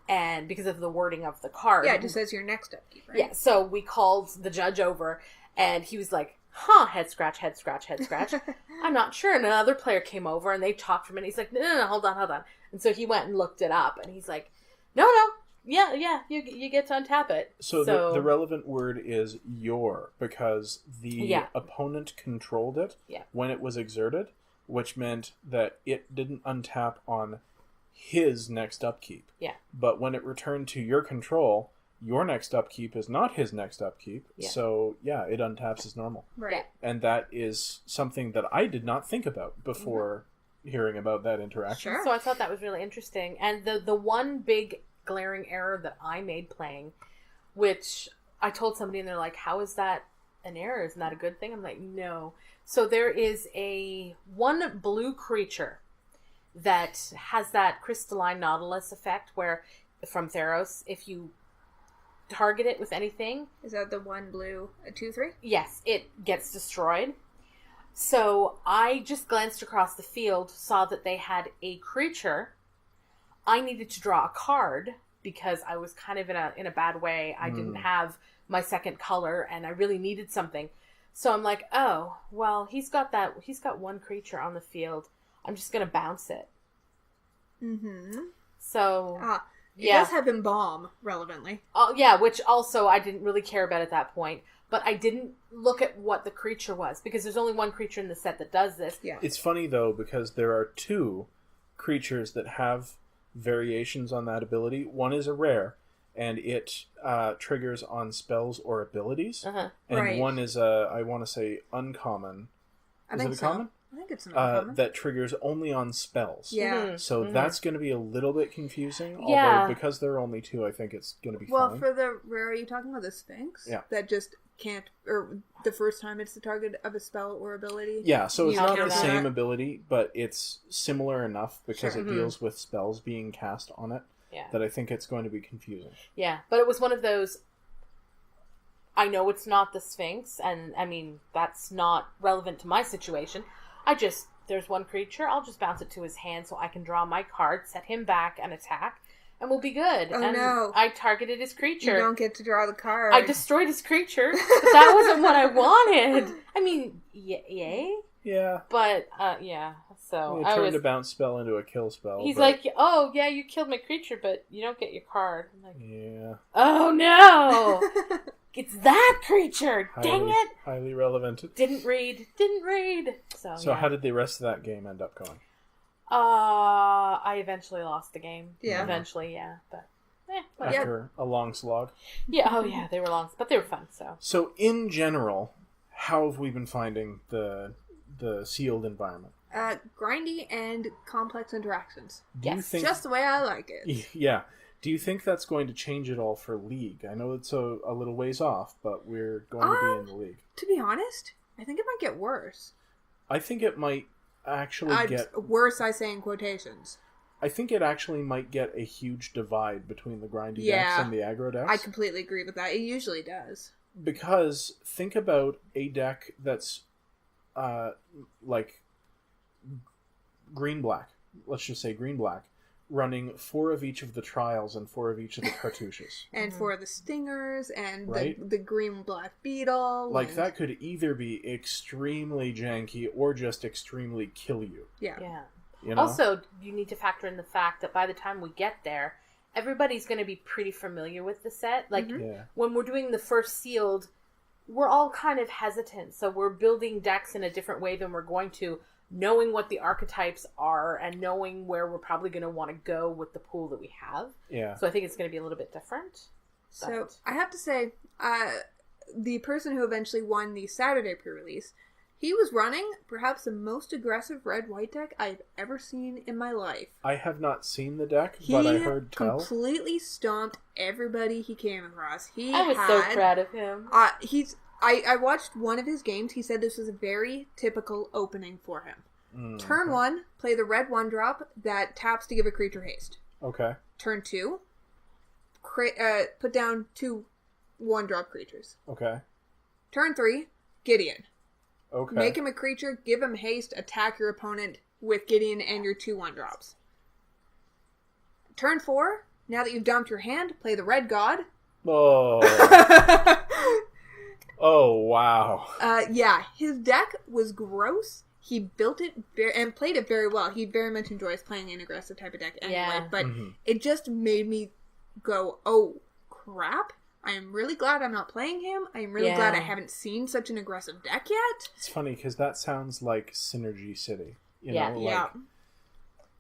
And because of the wording of the card... Yeah, it just says your next upkeep, right? Yeah, so we called the judge over, and he was like, head scratch, head scratch, head scratch. I'm not sure. And another player came over, and they talked for a minute. He's like, no, hold on. And so he went and looked it up, and he's like, no, yeah, you get to untap it. So the relevant word is your, because the opponent controlled it when it was exerted, which meant that it didn't untap on his next upkeep. Yeah. But when it returned to your control, your next upkeep is not his next upkeep. Yeah. So, yeah, it untaps as normal. Right. And that is something that I did not think about before hearing about that interaction. Sure. So I thought that was really interesting. And the one big glaring error that I made playing, which I told somebody and they're like, how is that an error? Isn't that a good thing? I'm like, no. So there is one blue creature that has that crystalline nautilus effect where, from Theros, if you target it with anything... Is that the one blue, a 2/3? Yes, it gets destroyed. So I just glanced across the field, saw that they had a creature. I needed to draw a card because I was kind of in a bad way. I didn't have my second color and I really needed something. So I'm like, oh, well, he's got one creature on the field. I'm just going to bounce it. Mm-hmm. So... It does have Embalm, relevantly. Oh, yeah, which also I didn't really care about at that point. But I didn't look at what the creature was, because there's only one creature in the set that does this. Yeah. It's funny, though, because there are two creatures that have variations on that ability. One is a rare, and it triggers on spells or abilities. Uh-huh. And one is I want to say, uncommon. Is it a common? I think it's an uncommon. That triggers only on spells. Yeah. Mm-hmm. So that's going to be a little bit confusing. Yeah. Although, because there are only two, I think it's going to be Well, fine. for the rare, are you talking about the Sphinx? Yeah. That just can't, or the first time it's the target of a spell or ability? Yeah, so it's You not can the do same that. ability, but it's similar enough because Sure. it deals with spells being cast on it Yeah. that I think it's going to be confusing. Yeah, but it was one of those... I know it's not the Sphinx, and, I mean, that's not relevant to my situation. There's one creature, I'll just bounce it to his hand so I can draw my card, set him back, and attack, and we'll be good. Oh, and no. I targeted his creature. You don't get to draw the card. I destroyed his creature, but that wasn't what I wanted. I mean, yay? Yeah. But, yeah, so It I turned was... a bounce spell into a kill spell. He's but... like, oh, yeah, you killed my creature, but you don't get your card. I'm like, Yeah. oh, no! It's that creature! Dang it! Highly relevant. Didn't read. So yeah. How did the rest of that game end up going? I eventually lost the game. Yeah. Eventually, yeah. But, After a long slog? yeah, oh yeah, they were long, but they were fun, so. So, in general, how have we been finding the sealed environment? Grindy and complex interactions. Do you Yes. think... Just the way I like it. Yeah. Do you think that's going to change it all for League? I know it's a little ways off, but we're going to be in the League. To be honest, I think it might get worse. I think it might actually get... Worse, I say in quotations. I think it actually might get a huge divide between the grindy decks and the aggro decks. I completely agree with that. It usually does. Because think about a deck that's like green-black. Let's just say green-black. Running 4 of each of the trials and 4 of each of the cartouches. And 4 of the stingers and Right? the green black beetle. Like, and... that could either be extremely janky or just extremely kill you. Yeah. Yeah. You know? Also, you need to factor in the fact that by the time we get there, everybody's going to be pretty familiar with the set. Like, Yeah. when we're doing the first sealed, we're all kind of hesitant. So we're building decks in a different way than we're going to, knowing what the archetypes are and knowing where we're probably going to want to go with the pool that we have. Yeah. So I think it's going to be a little bit different. So, I have to say, the person who eventually won the Saturday pre-release, he was running perhaps the most aggressive red-white deck I've ever seen in my life. I have not seen the deck, but I heard tell. He completely stomped everybody he came across. I was so proud of him. I watched one of his games. He said this was a very typical opening for him. Turn 1, play the red 1-drop that taps to give a creature haste. Okay. Turn 2, put down 2 1-drop creatures. Okay. Turn 3, Gideon. Okay. Make him a creature, give him haste, attack your opponent with Gideon and your 2 1-drops. Turn 4, now that you've dumped your hand, play the red god. Oh. Oh, wow. Yeah, his deck was gross. He built it and played it very well. He very much enjoys playing an aggressive type of deck anyway. Yeah. But it just made me go, oh, crap. I am really glad I'm not playing him. I am really glad I haven't seen such an aggressive deck yet. It's funny because that sounds like Synergy City. You Yeah. know, like,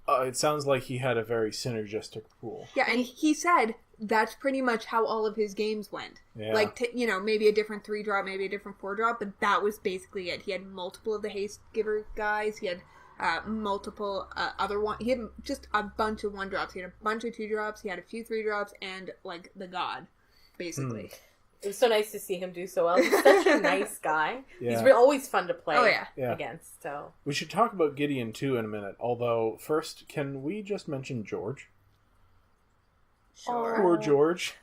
Yeah. It sounds like he had a very synergistic pool. Yeah, and he said that's pretty much how all of his games went. Yeah. Like, maybe a different 3-drop, maybe a different 4-drop, but that was basically it. He had multiple of the Haste Giver guys. He had multiple other one. He had just a bunch of 1-drops. He had a bunch of 2-drops. He had a few 3-drops, and like the god, basically. It was so nice to see him do so well. He's such a nice guy. Yeah. He's always fun to play Yeah. against. So we should talk about Gideon too in a minute. Although first, can we just mention George? Sure. Poor George.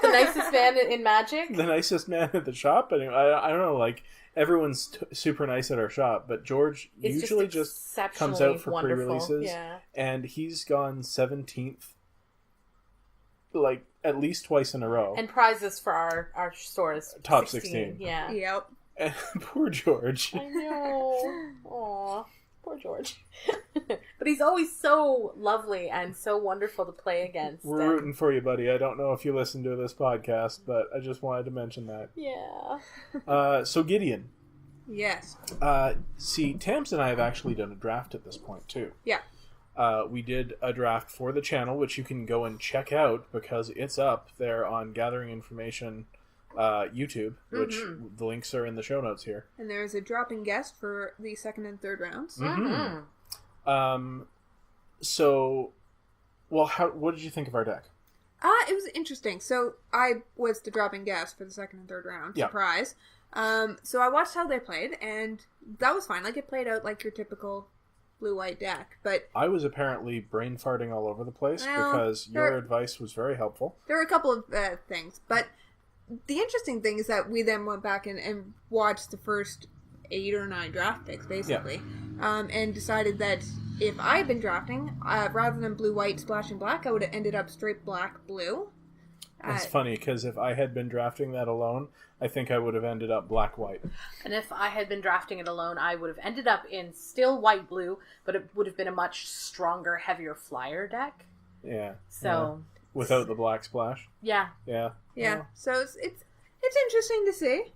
the nicest man in Magic. The nicest man at the shop. Anyway, I don't know. Like everyone's super nice at our shop, but George usually just comes out for pre-releases, and he's gone 17th, like at least twice in a row, and prizes for our stores. Top 16. Yeah. Yep. And poor George. I know. Aw. Poor George. But he's always so lovely and so wonderful to play against. We're rooting for you, buddy. I don't know if you listen to this podcast, but I just wanted to mention that. Yeah. So Gideon. Yes. See, Tams and I have actually done a draft at this point, too. Yeah. We did a draft for the channel, which you can go and check out because it's up there on Gathering Information YouTube, which the links are in the show notes here. And there's a drop-in guest for the second and third rounds. So, well, what did you think of our deck? It was interesting. So I was the drop-in guest for the second and third round. Yeah. Surprise. So I watched how they played, and that was fine. Like, it played out like your typical blue-white deck, but I was apparently brain farting all over the place because your advice was very helpful. There were a couple of things, but the interesting thing is that we then went back and watched the first 8 or 9 draft picks, basically, and decided that if I had been drafting, rather than blue-white, splash, and black, I would have ended up straight black-blue. It's funny, because if I had been drafting that alone, I think I would have ended up black-white. And if I had been drafting it alone, I would have ended up in still white-blue, but it would have been a much stronger, heavier flyer deck. Yeah. So... Yeah. Without the black splash? Yeah. Yeah. Yeah. So it's interesting to see.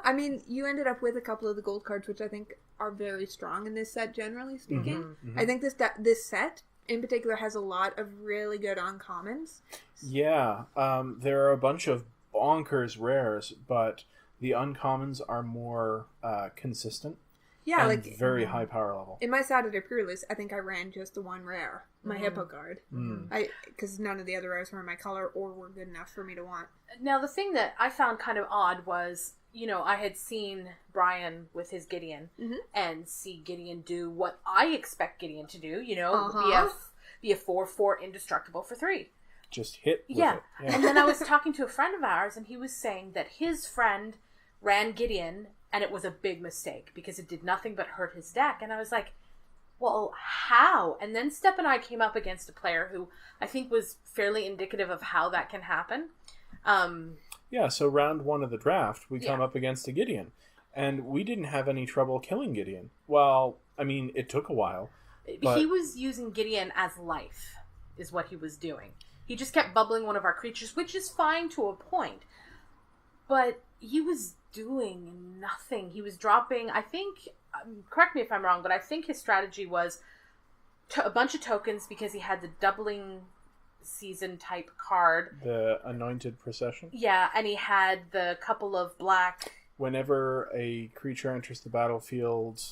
I mean, you ended up with a couple of the gold cards, which I think are very strong in this set, generally speaking. I think this set, in particular, has a lot of really good uncommons. Yeah. There are a bunch of bonkers rares, but the uncommons are more consistent. Yeah, and like very high power level. In my Saturday pre-release, I think I ran just the one rare, my Hippo card, because none of the other rares were in my color or were good enough for me to want. Now, the thing that I found kind of odd was, I had seen Brian with his Gideon and see Gideon do what I expect Gideon to do. Be a 4/4 indestructible for 3. Just hit with it. Yeah. And then I was talking to a friend of ours, and he was saying that his friend ran Gideon, and it was a big mistake because it did nothing but hurt his deck. And I was like, well, how? And then Step and I came up against a player who I think was fairly indicative of how that can happen. Yeah, so round 1 of the draft, we come up against a Gideon. And we didn't have any trouble killing Gideon. Well, I mean, it took a while. But... He was using Gideon as life, is what he was doing. He just kept bubbling one of our creatures, which is fine to a point. But he was doing nothing. He was dropping, I think, correct me if I'm wrong, but I think his strategy was a bunch of tokens because he had the doubling season type card. The Anointed Procession? Yeah, and he had the couple of black... Whenever a creature enters the battlefield,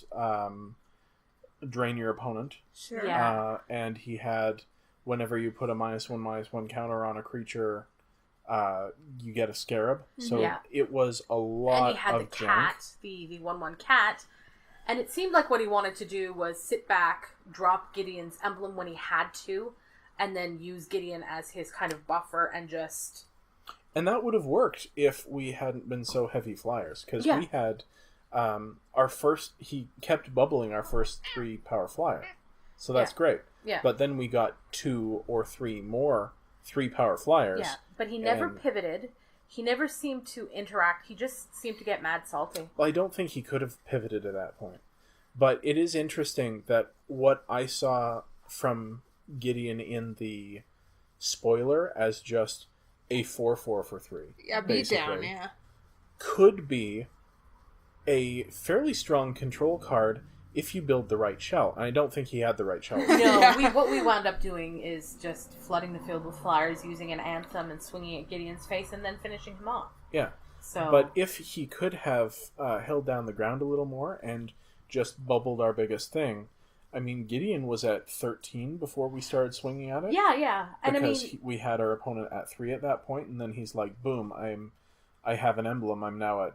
drain your opponent. Sure. Yeah. And he had, whenever you put a -1/-1 counter on a creature, you get a Scarab. So it was a lot of And he had the cat, the 1/1 cat. And it seemed like what he wanted to do was sit back, drop Gideon's emblem when he had to, and then use Gideon as his kind of buffer and just... And that would have worked if we hadn't been so heavy flyers. Because we had our first... He kept bubbling our first 3 power flyer. So that's great. Yeah. But then we got 2 or 3 more 3 power flyers. Yeah, but he never pivoted. He never seemed to interact. He just seemed to get mad salty. Well, I don't think he could have pivoted at that point. But it is interesting that what I saw from Gideon in the spoiler as just a 4/4 for 3. Yeah, beat down, yeah. Could be a fairly strong control card if you build the right shell. And I don't think he had the right shell. No, what we wound up doing is just flooding the field with flyers, using an anthem and swinging at Gideon's face, and then finishing him off. Yeah. So, but if he could have held down the ground a little more and just bubbled our biggest thing, I mean, Gideon was at 13 before we started swinging at it. Yeah. And because we had our opponent at 3 at that point, and then he's like, boom, I have an emblem, I'm now at,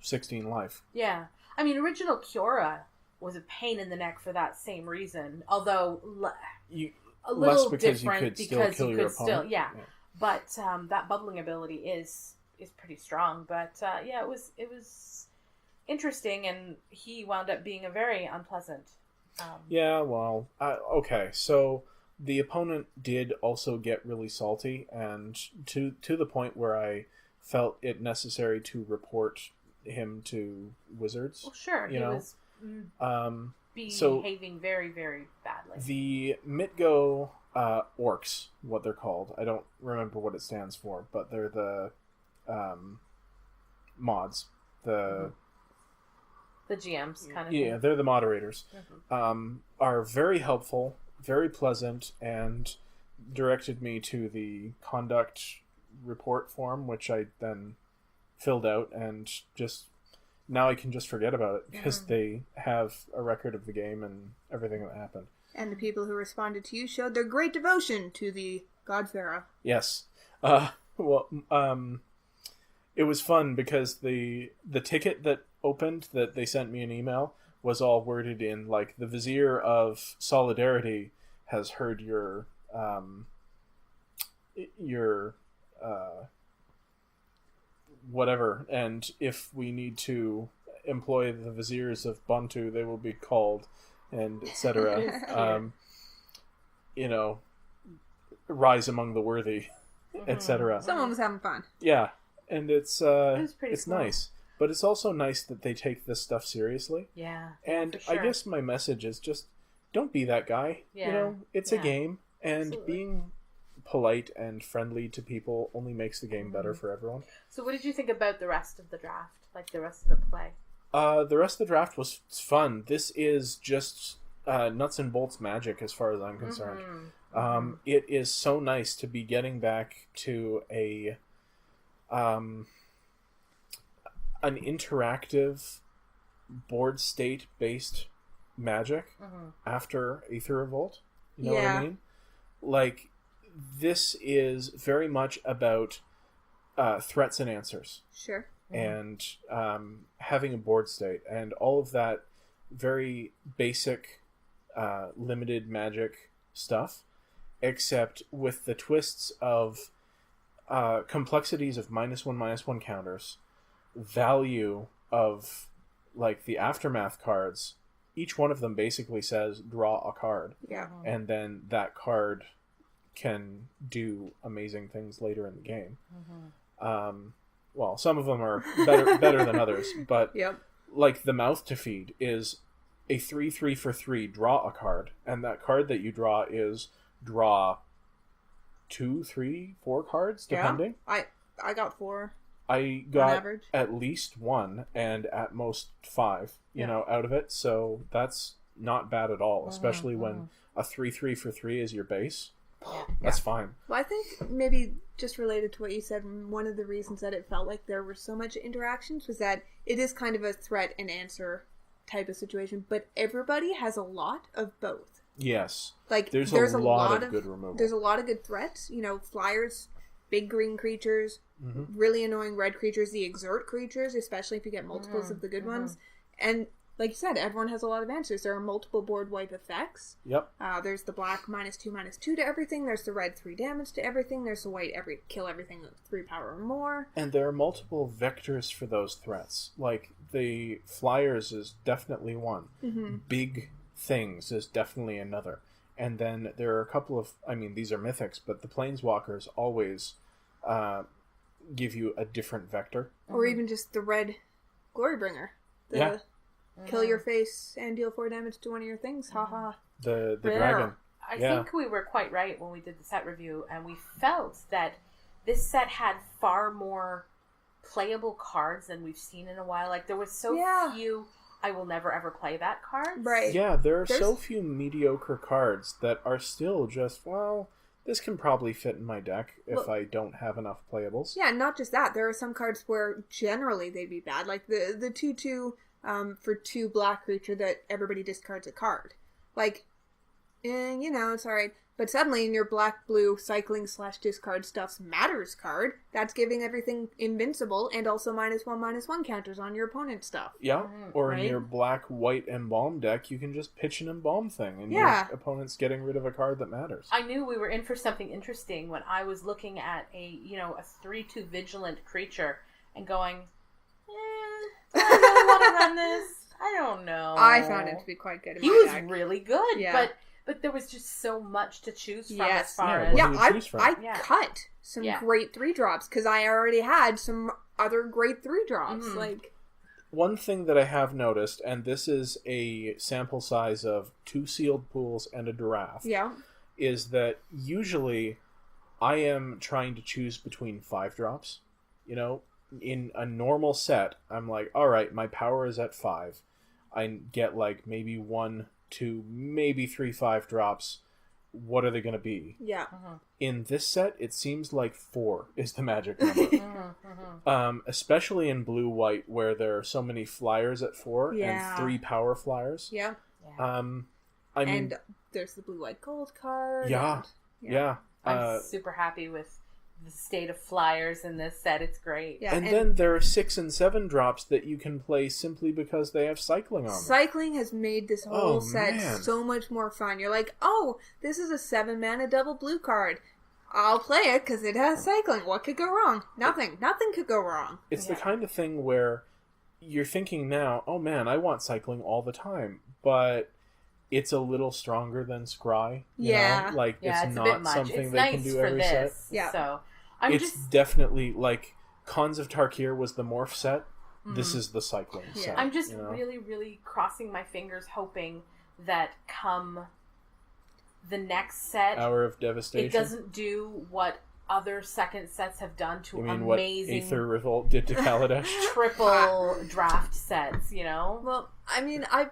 16 life. Yeah. I mean, original Kiora was a pain in the neck for that same reason, although a little different because you could still, yeah. But that bubbling ability is pretty strong. But it was interesting, and he wound up being a very unpleasant. Okay, so the opponent did also get really salty, and to the point where I felt it necessary to report him to Wizards. Well, sure, he was behaving very, very badly. The MTGO orcs, what they're called, I don't remember what it stands for, but they're the mods, the GMs kind of thing. They're the moderators. Are very helpful, very pleasant, and directed me to the conduct report form, which I then filled out, and just now I can just forget about it because they have a record of the game and everything that happened. And the people who responded to you showed their great devotion to the God Pharaoh. Yes. It was fun because the ticket that opened that they sent me an email was all worded in like, the Vizier of Solidarity has heard your whatever, and if we need to employ the Viziers of Bantu, they will be called, and etc. Rise among the worthy, etc. Someone was having fun. Yeah, and it's cool. nice. But it's also nice that they take this stuff seriously. Yeah. And for sure. I guess my message is just don't be that guy. Yeah. It's a game, and Absolutely. being polite and friendly to people only makes the game better for everyone. So what did you think about the rest of the draft? Like the rest of the play? The rest of the draft was fun. This is just nuts and bolts magic as far as I'm concerned. It is so nice to be getting back to an interactive board state based magic after Aether Revolt. You know what I mean? Like, this is very much about threats and answers. Sure. And having a board state and all of that very basic limited magic stuff, except with the twists of complexities of -1/-1 counters, value of like the aftermath cards. Each one of them basically says draw a card. Yeah. And then that card can do amazing things later in the game. Well, some of them are better than others, but like the Mouth to Feed is a 3/3 for 3 draw a card, and that card that you draw is draw 2, 3, 4 cards depending. I got 4. I got at least 1 and at most 5, out of it. So that's not bad at all, especially when a 3/3 for 3 is your base. That's fine. Well, I think maybe just related to what you said, one of the reasons that it felt like there were so much interactions was that it is kind of a threat and answer type of situation, but everybody has a lot of both. Yes. Like there's a lot of good removal. There's a lot of good threats. Flyers, big green creatures, really annoying red creatures, the exert creatures, especially if you get multiples of the good ones. And like you said, everyone has a lot of answers. There are multiple board wipe effects. Yep. There's the black -2/-2 to everything. There's the red 3 damage to everything. There's the white kill everything with 3 power or more. And there are multiple vectors for those threats. Like the flyers is definitely one. Big things is definitely another. And then there are a couple of, these are mythics, but the planeswalkers always give you a different vector. Or even just the red Glorybringer. Kill your face and deal 4 damage to one of your things. Haha. The dragon. I think we were quite right when we did the set review, and we felt that this set had far more playable cards than we've seen in a while. Like, there was so few I will never ever play that card. Right. Yeah, there are so few mediocre cards that are still just, well, this can probably fit in my deck if I don't have enough playables. Yeah, not just that. There are some cards where generally they'd be bad. Like the 2/2 for 2 black creature that everybody discards a card. Like, it's alright. But suddenly in your black-blue cycling/discard stuffs matters card, that's giving everything invincible and also -1/-1 counters on your opponent's stuff. Yeah, or right? in your black-white embalm deck, you can just pitch an embalm thing, and your opponent's getting rid of a card that matters. I knew we were in for something interesting when I was looking at a 3/2 vigilant creature and going, do I really want to run this? I don't know. I found it to be quite good in He my was deck. really good, Yeah. But there was just so much to choose from Yes. as far Yeah, as... what do you choose from? I cut some great 3-drops because I already had some other great 3-drops. Mm-hmm. Like, one thing that I have noticed, and this is a sample size of 2 sealed pools and a giraffe, is that usually I am trying to choose between 5-drops. In a normal set, I'm like, all right, my power is at 5. I get like maybe 1, 2, maybe 3 5-drops. What are they going to be? yeah. In this set, it seems like 4 is the magic number. Especially in blue-white, where there are so many flyers at 4 and 3 power flyers. Yeah. I mean, And there's the blue-white gold card. Yeah. I'm super happy with the state of flyers in this set. It's great. Yeah, and then there are 6 and 7 drops that you can play simply because they have cycling on them. Cycling has made this whole set so much more fun. You're like, oh, this is a 7-mana double blue card. I'll play it because it has cycling. What could go wrong? Nothing. Nothing could go wrong. It's the kind of thing where you're thinking now, oh man, I want cycling all the time. But it's a little stronger than Scry. You know? Like, it's not something it's they nice can do for every this. set. Yeah. So it's definitely like Khans of Tarkir was the morph set. This is the cycling set. I'm just really, really crossing my fingers, hoping that come the next set, Hour of Devastation, it doesn't do what other second sets have done to amazing what Aether Revolt did to Kaladesh? triple draft sets. Well, I mean, I've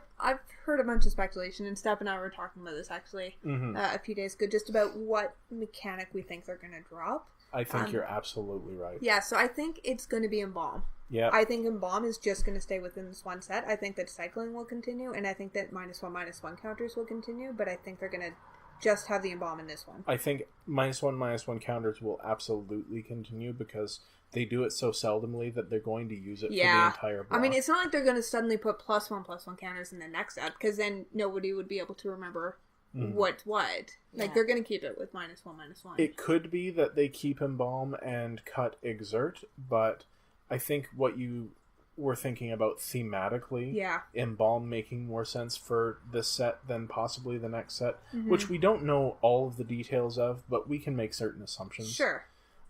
heard a bunch of speculation, and Steph and I were talking about this actually a few days ago, just about what mechanic we think they're going to drop. I think you're absolutely right. Yeah, so I think it's going to be Embalm. Yeah. I think Embalm is just going to stay within this one set. I think that cycling will continue, and I think that -1/-1 counters will continue, but I think they're going to just have the Embalm in this one. I think -1/-1 counters will absolutely continue because they do it so seldomly that they're going to use it for the entire block. I mean, it's not like they're going to suddenly put +1/+1 counters in the next set, because then nobody would be able to remember what's what. Like, they're going to keep it with -1/-1. It could be that they keep Embalm and cut Exert, but I think what you were thinking about thematically, Embalm making more sense for this set than possibly the next set, which we don't know all of the details of, but we can make certain assumptions. Sure.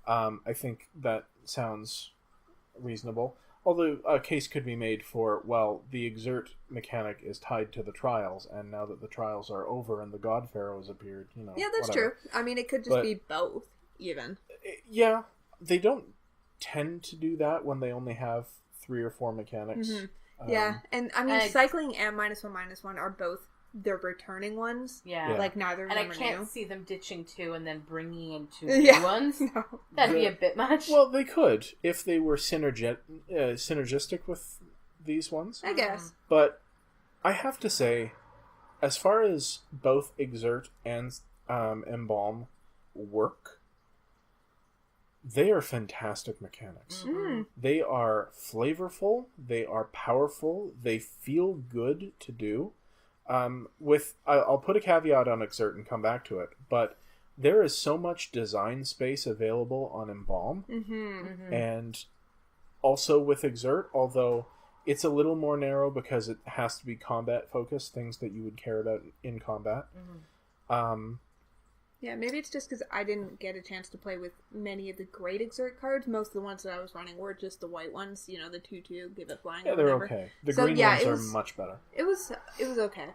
I think that sounds reasonable. Although a case could be made for, well, the Exert mechanic is tied to the Trials, and now that the Trials are over and the God Pharaohs appeared, Yeah, that's whatever. true. I mean, it could just be both, even. Yeah, they don't tend to do that when they only have 3 or 4 mechanics. Yeah, and I mean, cycling and -1/-1 are both their returning ones. Yeah. Like, neither of them And I are can't new. see them ditching 2 and then bringing in 2 new ones. No. That'd be a bit much. Well, they could if they were synergistic with these ones. I guess. But I have to say, as far as both Exert and Embalm work, they are fantastic mechanics. They are flavorful, they are powerful, they feel good to do. I'll put a caveat on Exert and come back to it, but there is so much design space available on Embalm, and also with Exert, although it's a little more narrow because it has to be combat focused, things that you would care about in combat. Yeah, maybe it's just because I didn't get a chance to play with many of the great Exert cards. Most of the ones that I was running were just the white ones, the 2/2, give it flying. Yeah, they're okay. The green ones are much better. It was okay.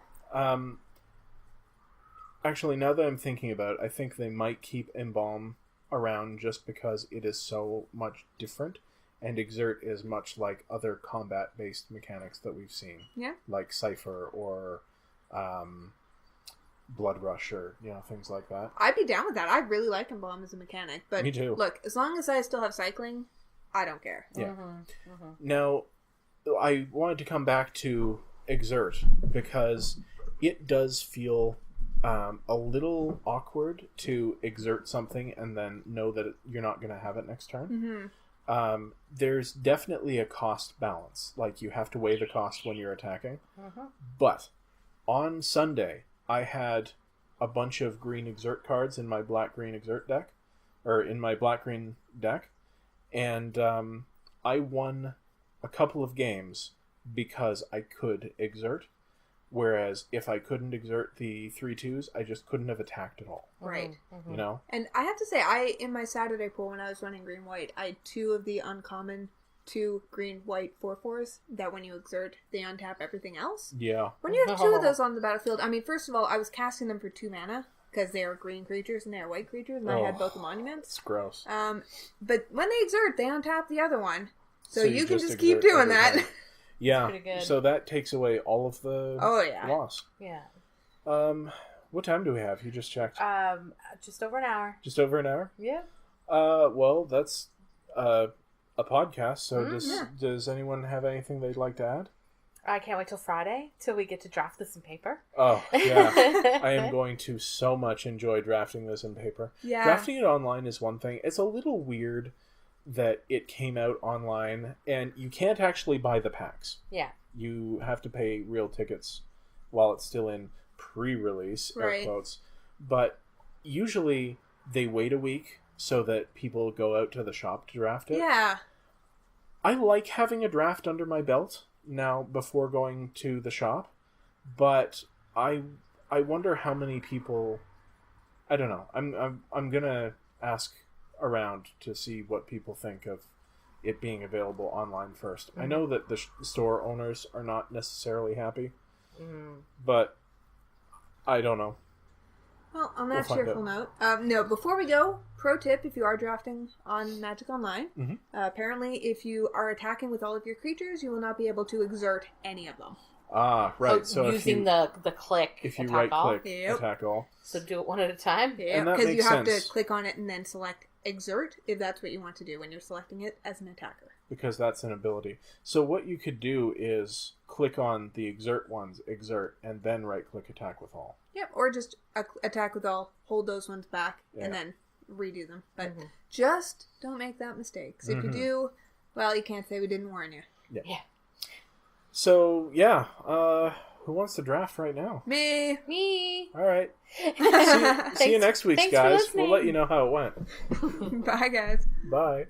Actually, now that I'm thinking about it, I think they might keep Embalm around just because it is so much different. And exert is much like other combat-based mechanics that we've seen. Yeah. Like Cypher or Blood Rush or, things like that. I'd be down with that. I really like Embalm as a mechanic. But Me too. Look, as long as I still have cycling, I don't care. Yeah. Now, I wanted to come back to exert because it does feel a little awkward to exert something and then know that you're not going to have it next turn. There's definitely a cost balance. Like, you have to weigh the cost when you're attacking. But on Sunday, I had a bunch of green exert cards in my black-green exert deck, or in my black-green deck, and I won a couple of games because I could exert. Whereas if I couldn't exert the 3/2s, I just couldn't have attacked at all. Right. You know? And I have to say, in my Saturday pool, when I was running green-white, I had 2 of the uncommon 2 green-white 4/4s that when you exert, they untap everything else. Yeah. When you have 2 of those on the battlefield, I mean, first of all, I was casting them for 2 mana, because they are green creatures and they are white creatures, and I had both the monuments. It's gross. But when they exert, they untap the other one. So you can just exert keep doing that. time. Yeah, pretty good. So that takes away all of the loss. Yeah. What time do we have? You just checked. Just over an hour. Just over an hour? Yeah. Well, that's a podcast, so does anyone have anything they'd like to add? I can't wait till Friday, till we get to draft this in paper. Oh, yeah. I am going to so much enjoy drafting this in paper. Yeah. Drafting it online is one thing. It's a little weird that it came out online, and you can't actually buy the packs. Yeah. You have to pay real tickets while it's still in pre-release, air quotes. But usually they wait a week so that people go out to the shop to draft it. Yeah. I like having a draft under my belt now before going to the shop, but I wonder how many people. I don't know. I'm gonna ask around to see what people think of it being available online first. I know that the store owners are not necessarily happy, but I don't know. Well, on that cheerful note, no, before we go, pro tip, if you are drafting on Magic Online, apparently if you are attacking with all of your creatures, you will not be able to exert any of them. Ah, right. So using the click, if you attack all. right-click, attack all. So do it one at a time? Yeah, And that because you makes have sense. to click on it and then select exert, if that's what you want to do when you're selecting it as an attacker. Because that's an ability. So what you could do is click on the exert ones, exert, and then right-click attack with all. Yep, or just attack with all, hold those ones back, and then redo them. But just don't make that mistake. 'Cause if you do, well, you can't say we didn't warn you. Yeah. So, who wants to draft right now? Me! All right. See you next week, Thanks for guys. listening. We'll let you know how it went. Bye, guys. Bye.